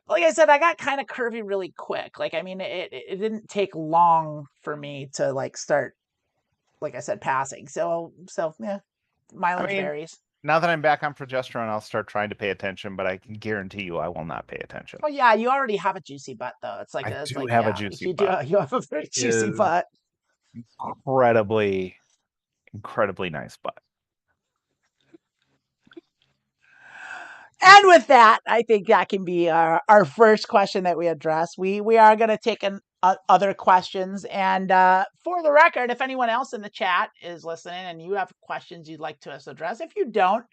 Like I said, I got kind of curvy really quick. Like I mean, it didn't take long for me to like start, like I said, passing. So yeah, I mileage mean, varies. now that I'm back on progesterone, I'll start trying to pay attention, but I can guarantee you I will not pay attention. Oh yeah, you already have a juicy butt though. I It's do like have a yeah, juicy you do. butt. You have a very It juicy is butt. incredibly, incredibly nice butt. And with that, I think that can be our first question that we address. We are going to take other questions. And for the record, if anyone else in the chat is listening and you have questions you'd like to us address, if you don't,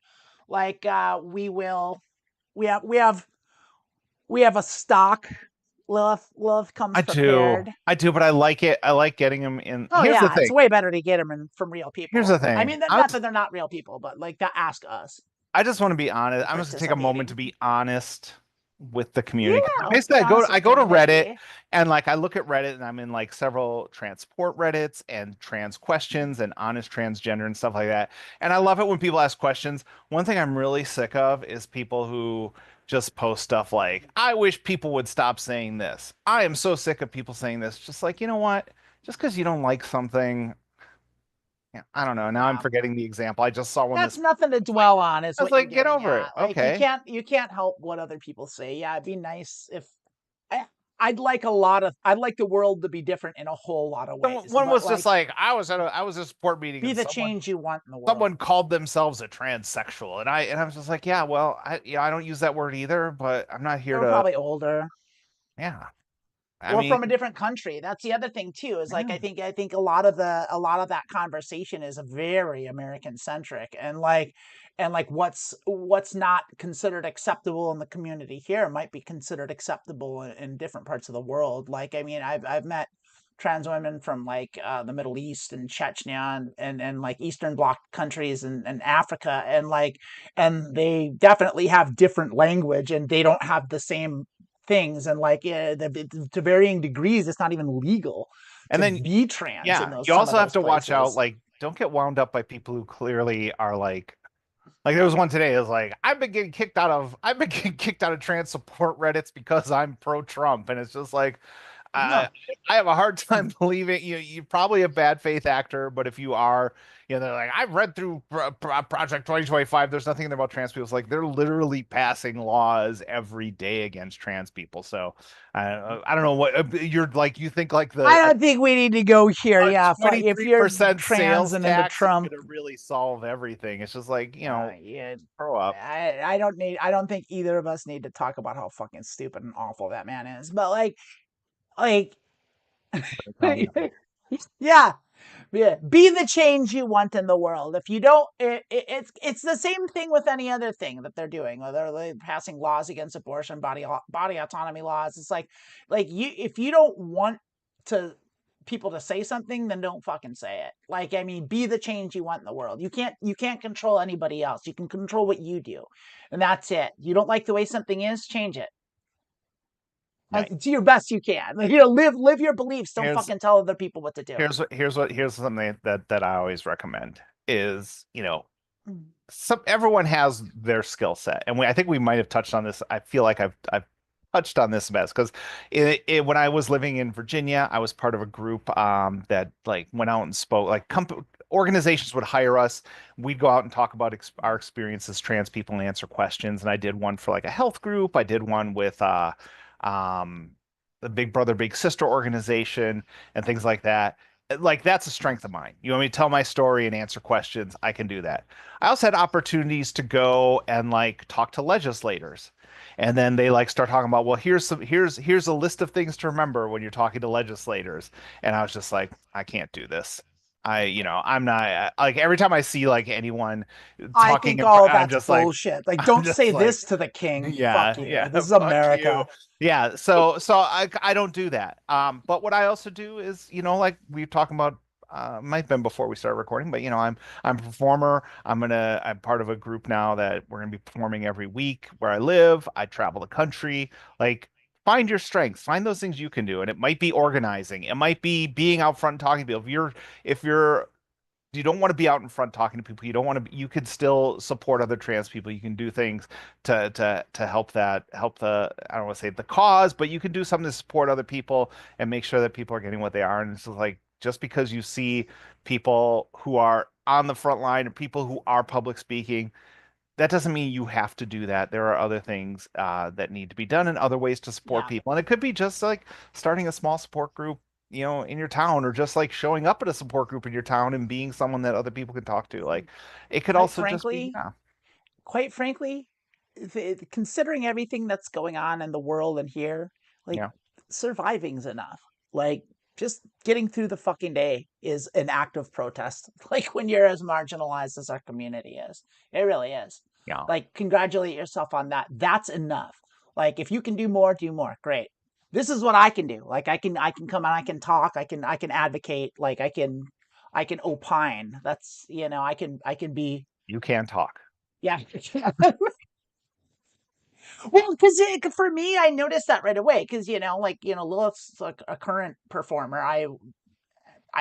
like we will, we have we have we have a stock. Lilith comes prepared. I do, but I like it. I like getting them in. Oh yeah, it's way better to get them from real Here's people. the I thing. mean, not that they're not real people, but like to ask us I just want to be honest. for I'm just gonna take a moment participating. to be honest with the Yeah, community. 'Cause let's basically, be honest I with go to Reddit community. and like I look at Reddit and I'm in like several transport Reddits and trans questions and honest transgender and stuff like that. And I love it when people ask questions. One thing I'm really sick of is people who just post stuff like, I wish people would stop saying this. I am so sick of people saying this. Just like, you know what? Just because you don't like something, Yeah, I don't know. Now I'm Yeah. forgetting the example. I just saw one That's this. nothing to Like, dwell on is I was what you're like, get getting over at. it. Like you Okay. can't help what other people say. Yeah, it'd be nice if I, I'd like the world to be different in a whole lot of ways, One but was just like like I was at a support meeting be and the change you want in the world. someone called themselves a transsexual and I was just like, yeah, well, I don't use that word either, but I'm not They here were to. probably older Yeah. I or mean, from a different country. That's the other thing too. Is like yeah. I think a lot of that conversation is very American centric and like what's not considered acceptable in the community here might be considered acceptable in different parts of the world. Like I mean, I've met trans women from like the Middle East and Chechnya and like Eastern Bloc countries and Africa and like and they definitely have different language and they don't have the same things and like to varying degrees it's not even legal And to then be trans in yeah, those you some of also have those to watch out, places. like, don't get wound up by people who clearly are like there was one today. It was like I've been getting kicked out of trans support Reddits because I'm pro Trump, and it's just like I No. I have a hard time believing you're probably a bad faith actor, but if you are, they're like I've read through Project 2025. There's nothing in there about trans people. It's like they're literally passing laws every day against trans people. So I don't know what you're like. You think like I the don't think we need to go here. a Yeah, if you're 23% trans sales and into tax is Trump, going to really solve everything. It's just like, yeah, grow up. I don't think either of us need to talk about how fucking stupid and awful that man is. But like Tell me about it. yeah, yeah, be the change you want in the world. If you don't, it's the same thing with any other thing that they're doing. Whether they're passing laws against abortion, body autonomy laws. It's like you if you don't want to people to say something, then don't fucking say it. Like I mean, be the change you want in the world. You can't control anybody else. You can control what you do, and that's it. You don't like the way something is, change it. Yeah. Do your best you can. Like, live your beliefs. Don't Here's fucking tell other people what to do. here's something that I always recommend is, Mm. everyone has their skill set, and I think we might have touched on this. I feel like I've touched on this best because when I was living in Virginia, I was part of a group that like went out and spoke. Like organizations would hire us. We'd go out and talk about our experiences as trans people and answer questions. And I did one for like a health group. I did one with um the Big Brother Big Sister organization and things like that. Like that's a strength of mine. You want me to tell my story and answer questions? I can do that. I also had opportunities to go and like talk to legislators. And then they like start talking about, well, here's a list of things to remember when you're talking to legislators. And I was just like, I can't do this. I'm not like every time I see like anyone I talking think all I'm that's just like bullshit. Like, I'm don't just say like this to the king. Fuck yeah, you. yeah, This is fuck you. America. Yeah, so I don't do that. But what I also do is, like we talking about might have been before we started recording, but I'm a performer. I'm part of a group now that we're gonna be performing every week where I live. I travel the country. Like find your strengths, find those things you can do. And it might be organizing, it might be being out front and talking to people. If you're you don't want to be out in front talking to people. You don't want to. You could still support other trans people. You can do things to help the I don't want to say the cause, but you can do something to support other people and make sure that people are getting what they are. And it's just like just because you see people who are on the front line or people who are public speaking, that doesn't mean you have to do that. There are other things that need to be done and other ways to support Yeah. people. And it could be just like starting a small support group, in your town, or just like showing up at a support group in your town and being someone that other people can talk to. Like it could Quite also just be, frankly, yeah, quite frankly, considering everything that's going on in the world and here, like yeah, surviving's enough. Like just getting through the fucking day is an act of protest. Like when you're as marginalized as our community is, it really is. yeah. Like congratulate yourself on that. That's enough. Like if you can do more, do more. Great. This is what I can do. Like I can come and I can talk. I can advocate. Like I can opine. That's I can be You can talk. yeah. Well, because for me, I noticed that right away. Because Lilith's like a current performer. I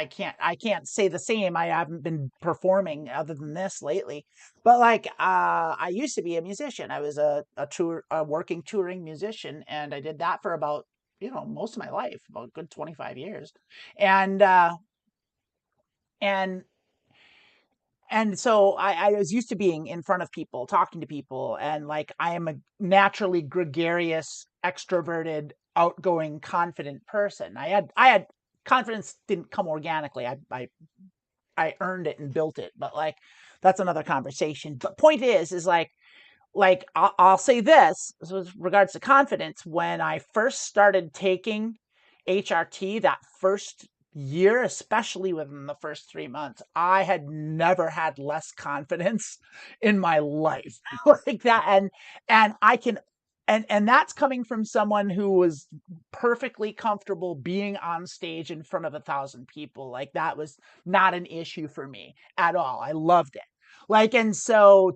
can't say the same. I haven't been performing other than this lately. But like I used to be a musician. I was a working touring musician, and I did that for about most of my life, about a good 25 years, and and and so I was used to being in front of people, talking to people, and like I am a naturally gregarious, extroverted, outgoing, confident person. I had confidence didn't come organically. I earned it and built it, but like that's another conversation. But point is like I'll say this with regards to confidence. When I first started taking HRT that first year, especially within the first 3 months, I had never had less confidence in my life like that. And I can and that's coming from someone who was perfectly comfortable being on stage in front of 1,000 people. Like that was not an issue for me at all. I loved it. Like, and so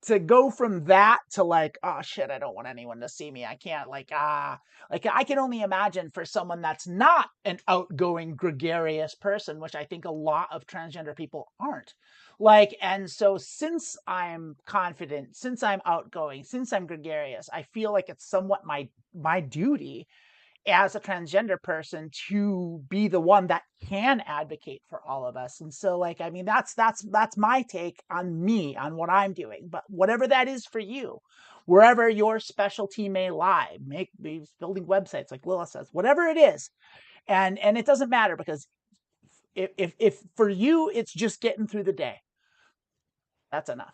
to go from that to like, oh shit, I don't want anyone to see me, I can't, like I can only imagine for someone that's not an outgoing gregarious person, which I think a lot of transgender people aren't. Like, and so since I'm confident, since I'm outgoing, since I'm gregarious, I feel like it's somewhat my duty as a transgender person to be the one that can advocate for all of us. And so like, I mean, that's my take on me, on what I'm doing. But whatever that is for you, wherever your specialty may lie, make be building websites like Lilith says, whatever it is. And it doesn't matter, because if for you it's just getting through the day, that's enough.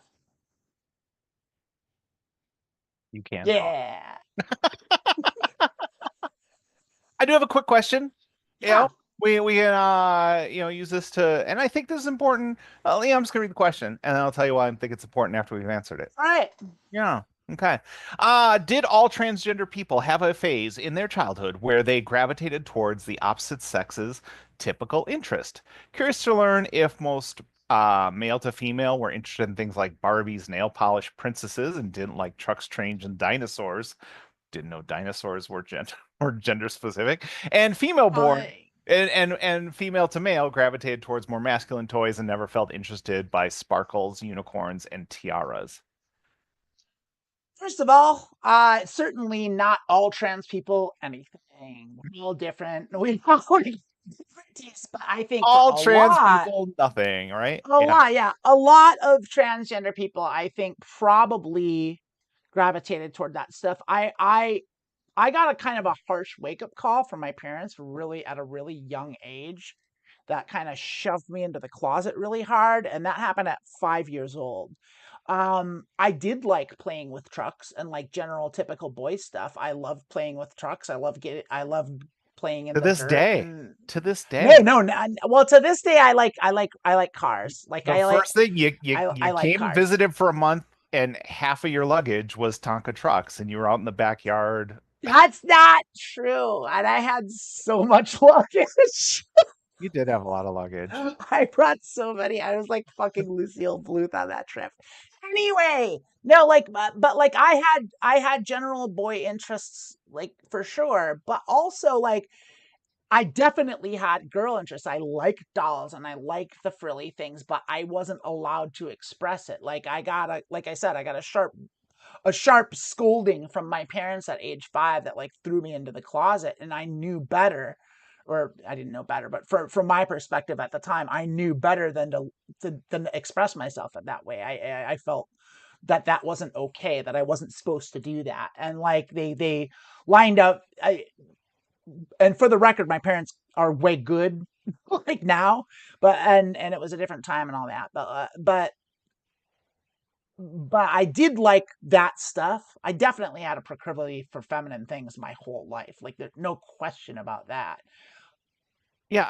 You can talk. Yeah. I do have a quick question. You know, Yeah. we can use this to, and I think this is important. Liam, I'm just gonna read the question, and then I'll tell you why I think it's important after we've answered it. All right. Yeah. Okay. Did all transgender people have a phase in their childhood where they gravitated towards the opposite sex's typical interest? Curious to learn if most male to female were interested in things like Barbie's nail polish princesses and didn't like trucks, trains, and dinosaurs. Didn't know dinosaurs were gender or gender specific. And female born and female to male gravitated towards more masculine toys and never felt interested by sparkles, unicorns, and tiaras. First of all, certainly not all trans people anything. We're all different. We all have different tastes, but I think for All trans people, nothing, right? Yeah. yeah, a lot of transgender people, I think, probably gravitated toward that stuff. I got a kind of a harsh wake up call from my parents really at a really young age that kind of shoved me into the closet really hard, and that happened at 5 years old. I did like playing with trucks and like general typical boy stuff. I love playing with trucks. I love playing in To the this dirt. day. And To this no, day. no, well, to this day I like cars. Like The first thing I you like came and cars. visited for a month and half of your luggage was Tonka trucks and you were out in the backyard. That's not true. And I had so much luggage. You did have a lot of luggage. I brought so many. I was like fucking Lucille Bluth on that trip. Anyway, no, like, but like I had general boy interests, like for sure, but also like I definitely had girl interests. I liked dolls and I liked the frilly things, but I wasn't allowed to express it. Like like I said, I got a sharp scolding from my parents at age 5 that like threw me into the closet, and I knew better. Or I didn't know better, but from my perspective at the time, I knew better than to express myself in that way. I felt that wasn't okay, that I wasn't supposed to do that. And like they lined up. And for the record, my parents are way good like now, but and it was a different time and all that. But I did like that stuff. I definitely had a proclivity for feminine things my whole life. Like there's no question about that. Yeah,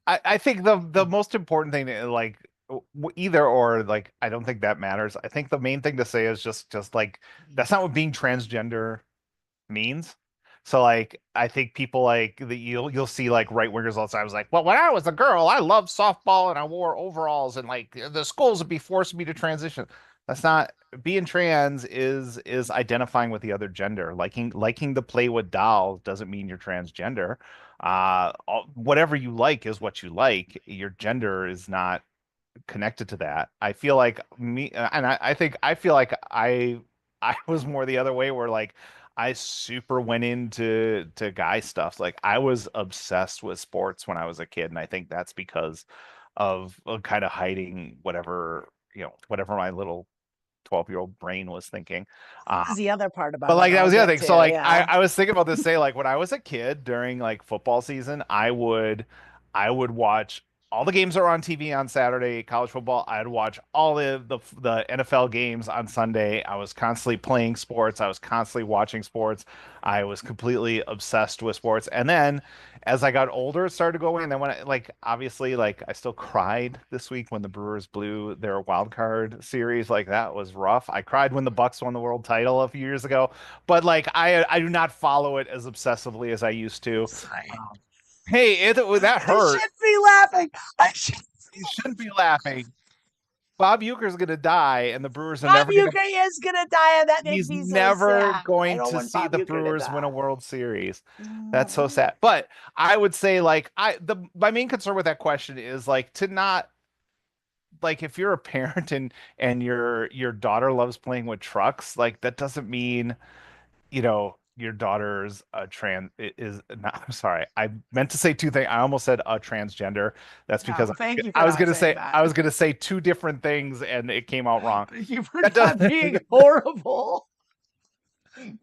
I think the most important thing to like either or, like I don't think that matters. I think the main thing to say is just like that's not what being transgender means. So like I think people like that you'll see like right wingers all the time. I was like, well, when I was a girl, I loved softball and I wore overalls and like the schools would be forcing me to transition. That's not being trans is identifying with the other gender. Liking to play with dolls doesn't mean you're transgender. Whatever you like is what you like. Your gender is not connected to that. I feel like me, and I think I feel like I was more the other way where like I super went into guy stuff. Like I was obsessed with sports when I was a kid, and I think that's because kind of hiding whatever, whatever my little 12-year-old brain was thinking. That was the other part But about it like that that I'll was the other get thing. So to. like Yeah. I was thinking about this, say, like when I was a kid during like football season, I would watch all the games that were on TV on Saturday, college football. I'd watch all the NFL games on Sunday. I was constantly playing sports. I was constantly watching sports. I was completely obsessed with sports. And then as I got older, it started to go away. And then like obviously like I still cried this week when the Brewers blew their wild card series. Like that was rough. I cried when the Bucks won the world title a few years ago. But like I do not follow it as obsessively as I used to. Sorry. Um, hey, that I hurt. should be laughing. I should. You shouldn't be laughing. Bob Uecker's gonna die, and the Brewers are Bob never gonna. Uecker is gonna die, and that makes He's me so never sad. I going don't to want see Bob the Uecker to Brewers win a die. World Series. That's so Mm, sad. But I would say, like, my main concern with that question is like to not like if you're a parent and your daughter loves playing with trucks, like that doesn't mean your daughter's a trans is not. I'm sorry. I meant to say two things. I almost said a transgender. That's because no, thank you for I was not gonna saying say that. I was gonna say two different things and it came out wrong. Thank you for That does. not being horrible.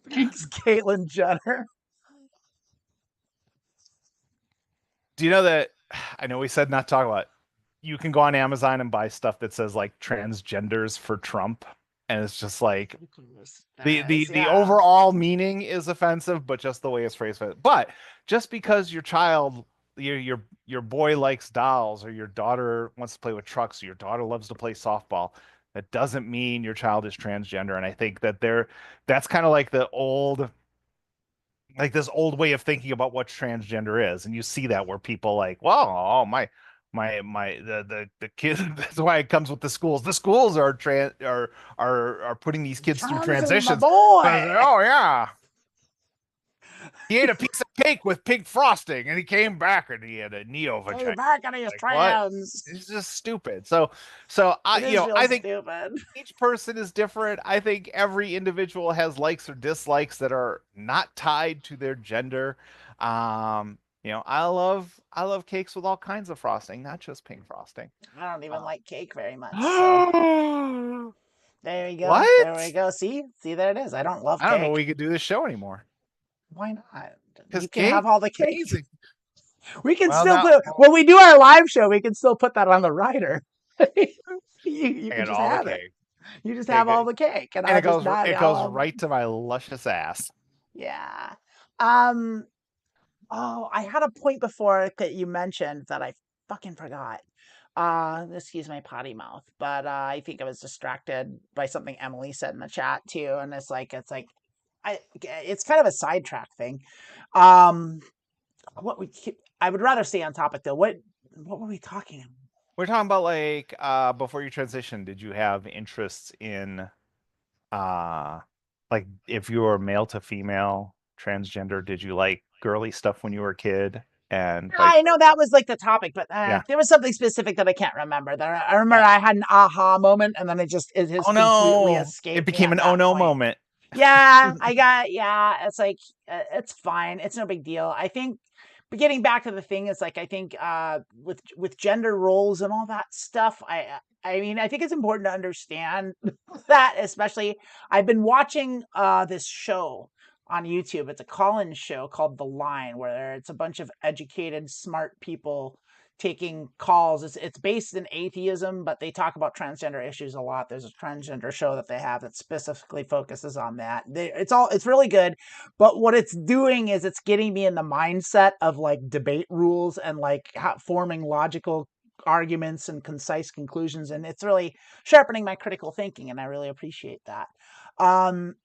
Thanks, Caitlyn Jenner. Do you know that I know we said not to talk about it. You can go on Amazon and buy stuff that says like transgenders for Trump, and it's just like the Yeah. overall meaning is offensive, but just the way it's phrased. But just because your boy likes dolls, or your daughter wants to play with trucks, or your daughter loves to play softball, that doesn't mean your child is transgender. And I think that's kind of like this old way of thinking about what transgender is, and you see that where people like, well, oh my the kids. That's why it comes with the schools. The schools are putting these kids through Johnson, my transitions. But, boy. oh yeah, he ate a piece of cake with pink frosting, and he came back and he had a neo Came vagina. back and he's Like what? trans. It's just stupid. So It is real I think stupid. each person is different. I think every individual has likes or dislikes that are not tied to their gender. I love cakes with all kinds of frosting, not just pink frosting. I don't even Uh, like cake very much, so there you go. There we what? go. See, there it is. I don't love I don't know cake. we could do this show anymore Why not? because You can cake have all the is cake. amazing. We can Well, still now put when we do our live show. We can still put that on the rider. You I can got just all the have it. cake. You just Okay, have all good. the cake, and And I'll just not. it goes right to my luscious ass. Yeah. Um. Oh, I had a point before that you mentioned that I fucking forgot. Excuse my potty mouth, but I think I was distracted by something Emily said in the chat too, and it's kind of a sidetrack thing. Um, I would rather stay on topic though. What were we talking about? We're talking about like before you transition, did you have interests in uh like if you were male to female transgender, did you like girly stuff when you were a kid and vice I know versa? that was like the topic, but Yeah. there was something specific that I can't remember. I remember Uh, I had an aha moment, and then it has oh completely no. It escaped me became at an oh that no point. moment. Yeah, it's like it's fine. It's no big deal. I think but getting back to the thing is like I think with gender roles and all that stuff, I mean, I think it's important to understand that, especially I've been watching this show on YouTube. It's a call-in show called The Line, where it's a bunch of educated, smart people taking calls. It's based in atheism, but they talk about transgender issues a lot. There's a transgender show that they have that specifically focuses on that. It's really good, but what it's doing is it's getting me in the mindset of like debate rules and like forming logical arguments and concise conclusions, and it's really sharpening my critical thinking, and I really appreciate that. Um,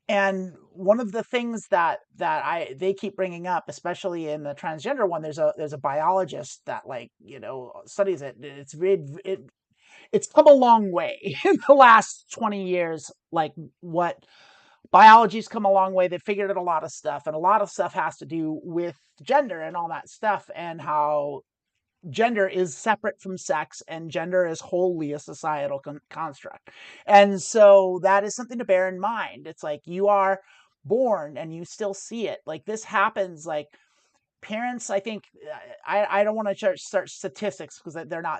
and one of the things that they keep bringing up, especially in the transgender one, there's a biologist that like studies it. It's come a long way in the last 20 years. Like what biology's come a long way. They figured out a lot of stuff, and a lot of stuff has to do with gender and all that stuff, and how gender is separate from sex and gender is wholly a societal construct. And so that is something to bear in mind. It's like you are born and you still see it. Like this happens like parents, I think, I don't want to start statistics because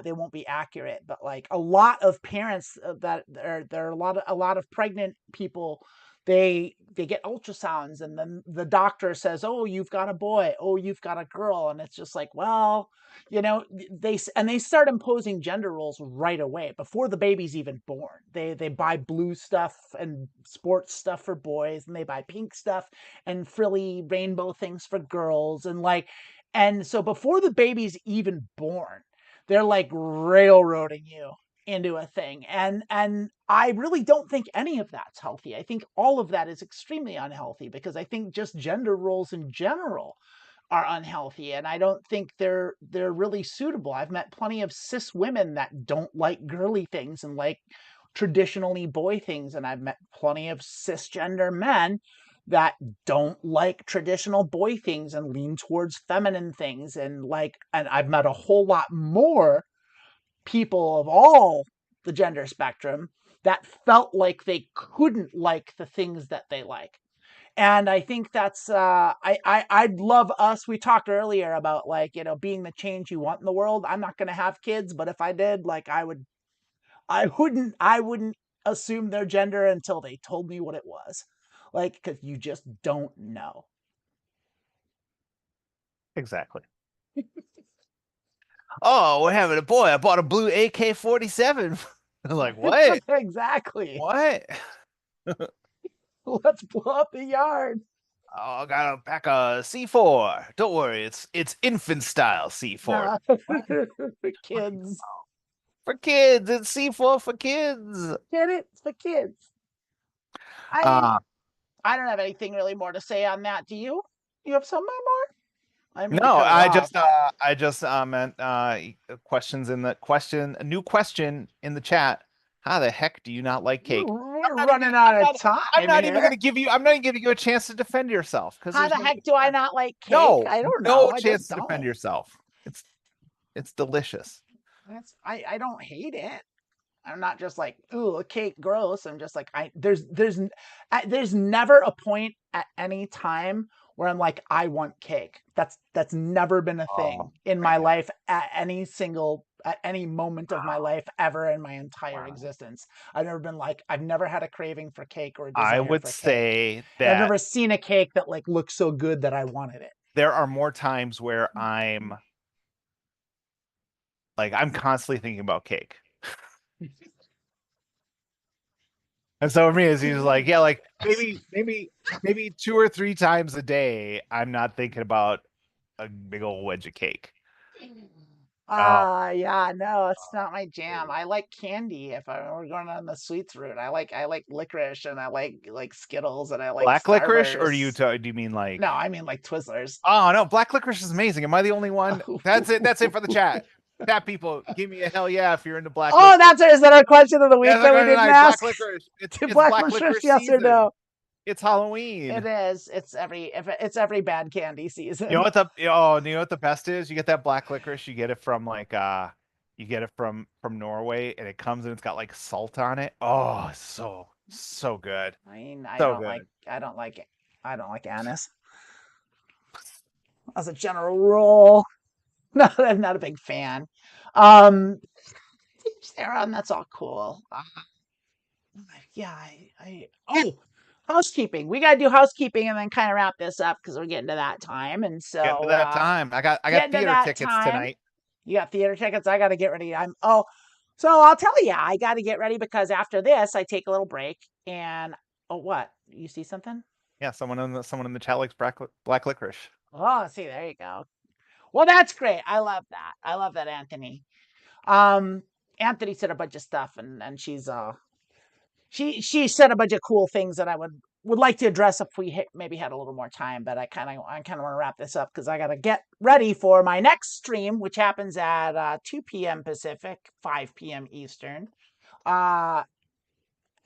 they won't be accurate, but like a lot of parents that there are a lot of pregnant people, they get ultrasounds and then the doctor says, oh, you've got a boy, oh, you've got a girl, and it's just like, well, they start imposing gender roles right away before the baby's even born. They buy blue stuff and sports stuff for boys, and they buy pink stuff and frilly rainbow things for girls, and so before the baby's even born, they're like railroading you into a thing. And I really don't think any of that's healthy. I think all of that is extremely unhealthy because I think just gender roles in general are unhealthy, and I don't think they're really suitable. I've met plenty of cis women that don't like girly things and like traditionally boy things, and I've met plenty of cisgender men that don't like traditional boy things and lean towards feminine things, and I've met a whole lot more people of all the gender spectrum that felt like they couldn't like the things that they like. And I think that's I'd love us. We talked earlier about like, being the change you want in the world. I'm not going to have kids, but if I did, like, I wouldn't assume their gender until they told me what it was. Like, because you just don't know. Exactly. Oh, we're having a boy. I bought a blue AK-47. Like, what? Exactly. What? Let's blow up the yard. Oh, I got a pack of C4. Don't worry, it's infant style C4. Uh, What? kids. For kids, it's C4 for kids. Get it? It's for kids. I Uh, I don't have anything really more to say on that. Do you? You have something more? I didn't mean to no, cut it off. I just meant questions in the question, a new question in the chat. How the heck do you not like cake? We're running out of I'm time not even here. going to give you I'm not even giving you a chance to defend yourself because How there's the no heck do I defense. not like cake? No, I don't no know. I just chance to defend don't. yourself. It's delicious. I don't hate it. I'm not just like, ooh, a cake, gross. I'm just like, there's never a point at any time where I'm like, I want cake. That's never been a thing Oh, in my man. life at any moment of my life ever in my entire Wow. existence. I've never had a craving for cake or a I desire would for cake. say And I've that never seen a cake that like looked so good that I wanted it. there are more times where I'm constantly thinking about cake. And so for me, it's usually like, yeah, like maybe 2 or 3 times a day, I'm not thinking about a big old wedge of cake. Oh, Yeah, no, it's not my jam. I like candy if we're going on the sweets route. I like licorice, and I like Skittles, and I like black licorice, or Starburst. do you mean No, like? I mean like Twizzlers. Oh no, black licorice is amazing. Am I the only one? That's it. That's it for the chat. Chat people, give me a hell yeah if you're into black Oh, licorice. is that our question of the week Yes, I'm that we gonna didn't deny black ask? licorice. It's To it's black black licorice, licorice yes or season. no? It's It Halloween. is. It's every bad candy You know season. what the oh, you know what the best is? You get that black licorice, you get it from Norway and it comes and it's got like salt on it. Oh, so good. I mean, So good. I don't like it. I don't like anise as a general rule. No, I'm not a big fan. Um, Sarah, and that's all cool. Yeah, oh, housekeeping. We gotta do housekeeping and then kind of wrap this up because we're getting to that time. And Getting to so, that time. I got getting to theater that tickets time, tonight. you got theater tickets. I gotta get ready. So I'll tell you, I gotta get ready because after this, I take a little break. And oh, what? You see something? Yeah, someone in the chat likes black licorice. Oh, see, there you go. Well, that's great. I love that. I love that, Anthony. Anthony said a bunch of stuff, and she said a bunch of cool things that I would like to address if we maybe had a little more time. But I kind of want to wrap this up because I got to get ready for my next stream, which happens at 2 p.m. Pacific, 5 p.m. Eastern. Uh,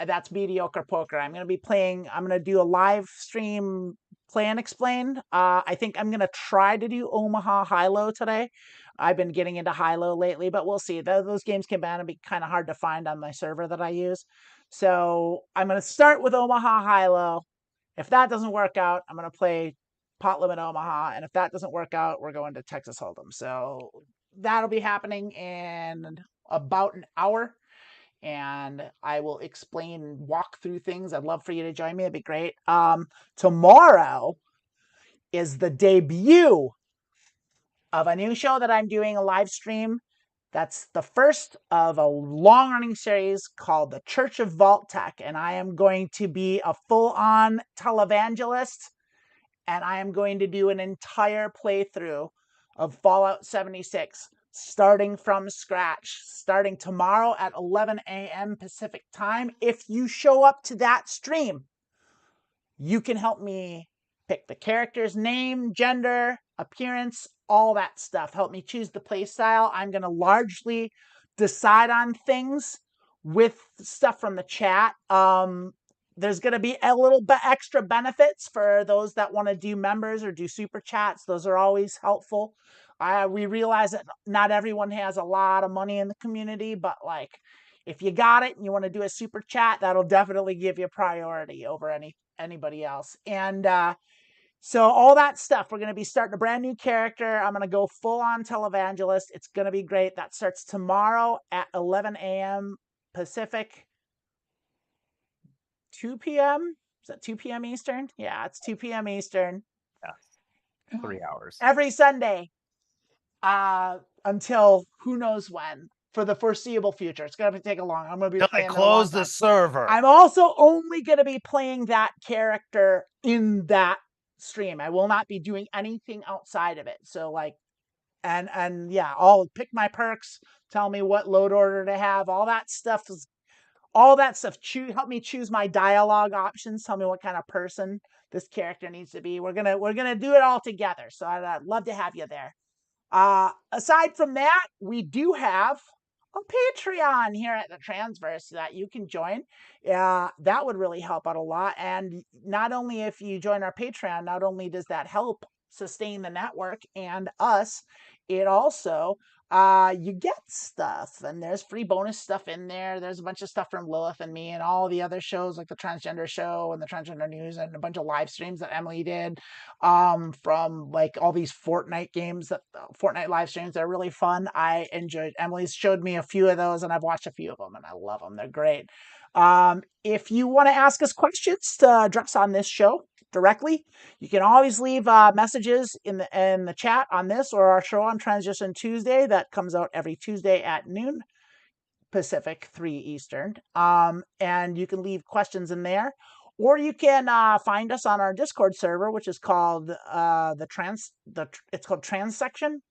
that's mediocre poker. I'm going to be playing. I'm going to do a live stream play and explain. I think I'm going to try to do Omaha High Low today. I've been getting into high low lately, but we'll see. Those games can be kind of hard to find on my server that I use. So I'm going to start with Omaha High Low. If that doesn't work out, I'm going to play Pot Limit Omaha, and if that doesn't work out, we're going to Texas Hold'em. So that'll be happening in about an hour, and I will explain, walk through things. I'd love for you to join me. It'd be great. Tomorrow is the debut of a new show that I'm doing, a live stream. That's the first of a long running series called The Church of Vault Tech. And I am going to be a full on televangelist. And I am going to do an entire playthrough of Fallout 76, starting from scratch, starting tomorrow at 11 a.m. Pacific time. If you show up to that stream, you can help me pick the character's name, gender, appearance, all that stuff. Help me choose the play style. I'm going to largely decide on things with stuff from the chat. There's going to be a little bit extra benefits for those that want to do members or do super chats. Those are always helpful. We realize that not everyone has a lot of money in the community, but like if you got it and you want to do a super chat, that'll definitely give you priority over anybody else. And so all that stuff, we're going to be starting a brand new character. I'm going to go full on televangelist. It's going to be great. That starts tomorrow at 11 a.m. Pacific, 2 p.m. Is that 2 p.m. Eastern? Yeah, it's 2 p.m. Eastern. Yeah, 3 hours. Every Sunday until who knows when, for the foreseeable future. It's going to take a long. I'm going to be Till they playing close the server. I'm also only going to be playing that character in that stream. I will not be doing anything outside of it. So like, and yeah, I'll pick my perks, tell me what load order to have, all that stuff. Help me choose my dialogue options. Tell me what kind of person this character needs to be. We're gonna do it all together. So I'd love to have you there. Aside from that, we do have a Patreon here at the Transverse that you can join. That would really help out a lot. And not only if you join our Patreon, not only does that help sustain the network and us, it also you get stuff, and there's free bonus stuff in there. There's a bunch of stuff from Lilith and me and all the other shows like the Transgender Show and the Transgender News and a bunch of live streams that Emily did from like all these Fortnite games, that Fortnite live streams. They're really fun. I enjoyed. Emily's showed me a few of those, and I've watched a few of them, and I love them. They're great. If you want to ask us questions to address on this show directly, you can always leave messages in the chat on this or our show on Transition Tuesday that comes out every Tuesday at noon Pacific, 3 Eastern. And you can leave questions in there. Or you can find us on our Discord server, which is called it's called Trans Section.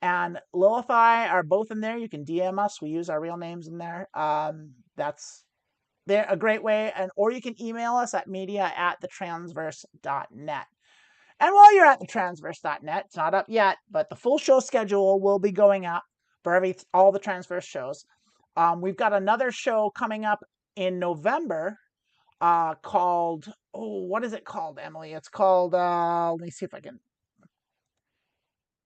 And Lilith and I are both in there. You can DM us. We use our real names in there. That's a great way. Or you can email us at media@thetransverse.net. And while you're at thetransverse.net, it's not up yet, but the full show schedule will be going up for all the Transverse shows. We've got another show coming up in November called, what is it called, Emily? It's called, let me see if I can.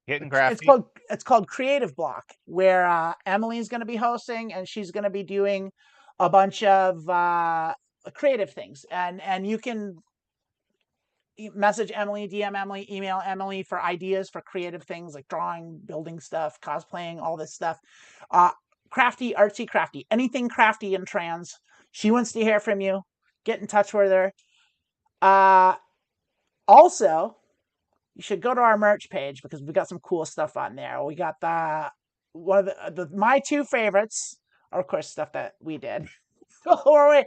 Getting crafty. It's called Creative Block, where Emily's going to be hosting, and she's going to be doing a bunch of creative things. And you can message Emily, DM Emily, email Emily for ideas for creative things like drawing, building stuff, cosplaying, all this stuff. Crafty, artsy, crafty, anything crafty and trans. She wants to hear from you. Get in touch with her. Also, you should go to our merch page because we got some cool stuff on there. We got one of my two favorites are, of course, stuff that we did. Our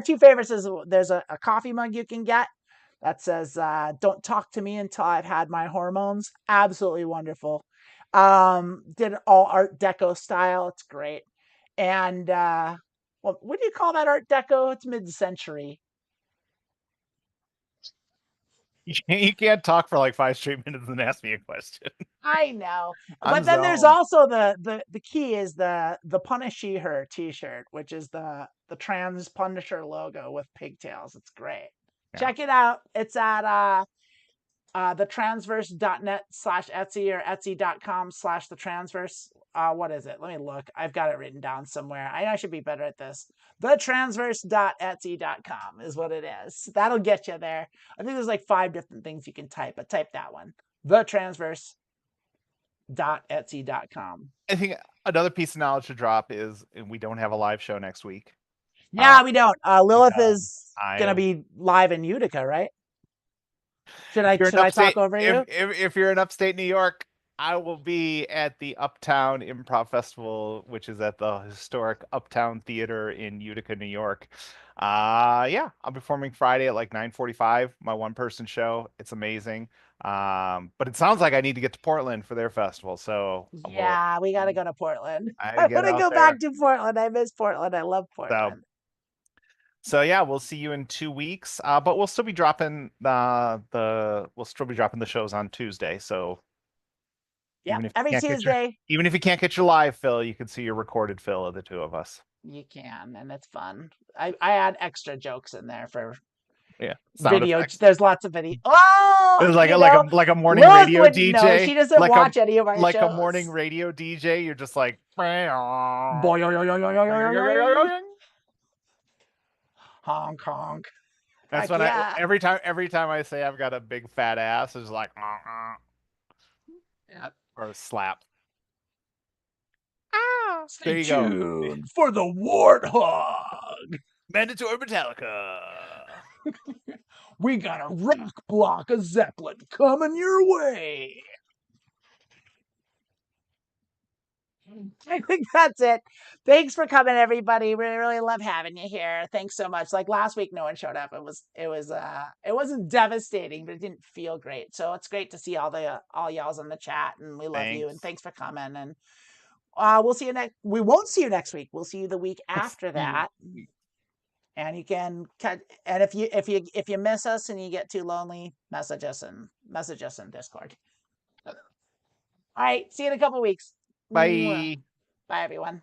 two favorites is there's a coffee mug you can get that says "Don't talk to me until I've had my hormones." Absolutely wonderful. Did it all Art Deco style. It's great. And well, what do you call that Art Deco? It's mid-century. You can't talk for like 5 straight minutes and ask me a question. I know, I'm but then there's zoned. also the key is the Punishy Her T-shirt, which is the trans Punisher logo with pigtails. It's great. Yeah. Check it out. It's at thetransverse.net/Etsy or Etsy.com/thetransverse. what is it? Let me look. I've got it written down somewhere. I should be better at this. Thetransverse.etsy.com is what it is. That'll get you there. I think there's like 5 different things you can type, but type that one. Thetransverse.etsy.com. I think another piece of knowledge to drop is we don't have a live show next week. Yeah, we don't. Lilith Because is gonna be live in Utica, right? Should I talk over you? If you're in upstate New York, I will be at the Uptown Improv Festival, which is at the historic Uptown Theater in Utica, New York. Yeah, I'm performing Friday at like 9:45, my one-person show. It's amazing. But it sounds like I need to get to Portland for their festival, so Yeah, we got to go to Portland. I I get want to out go back there. to Portland. I miss Portland. I love So Portland. So yeah, we'll see you in 2 weeks. But we'll still be dropping the shows on Tuesday. So Yep, every Tuesday. even if you can't get your live fill, you can see your recorded fill of the two of us. You can, and it's fun. I add extra jokes in there for Yeah, sound video. effects. There's lots of video. Oh, It's like like a morning Lilith radio wouldn't know. She DJ, doesn't watch any of our like a morning shows. radio DJ. You're just like Honk honk. that's Heck when I yeah. every time I say I've got a big fat ass, it's like Yep. or a slap. There Stay you go. tuned for the Warthog. Mandatory Metallica. We got a rock block of Zeppelin coming your way. I think that's it. Thanks for coming, everybody. We really love having you here. Thanks so much. Like last week, no one showed up. It wasn't devastating, but it didn't feel great. So it's great to see all y'all's in the chat, and we love you. And Thanks. thanks for coming. And we'll see you next. We won't see you next week. We'll see you the week after that. And you can cut. And if you miss us and you get too lonely, message us in Discord. All right. See you in a couple weeks. Bye. Bye, everyone.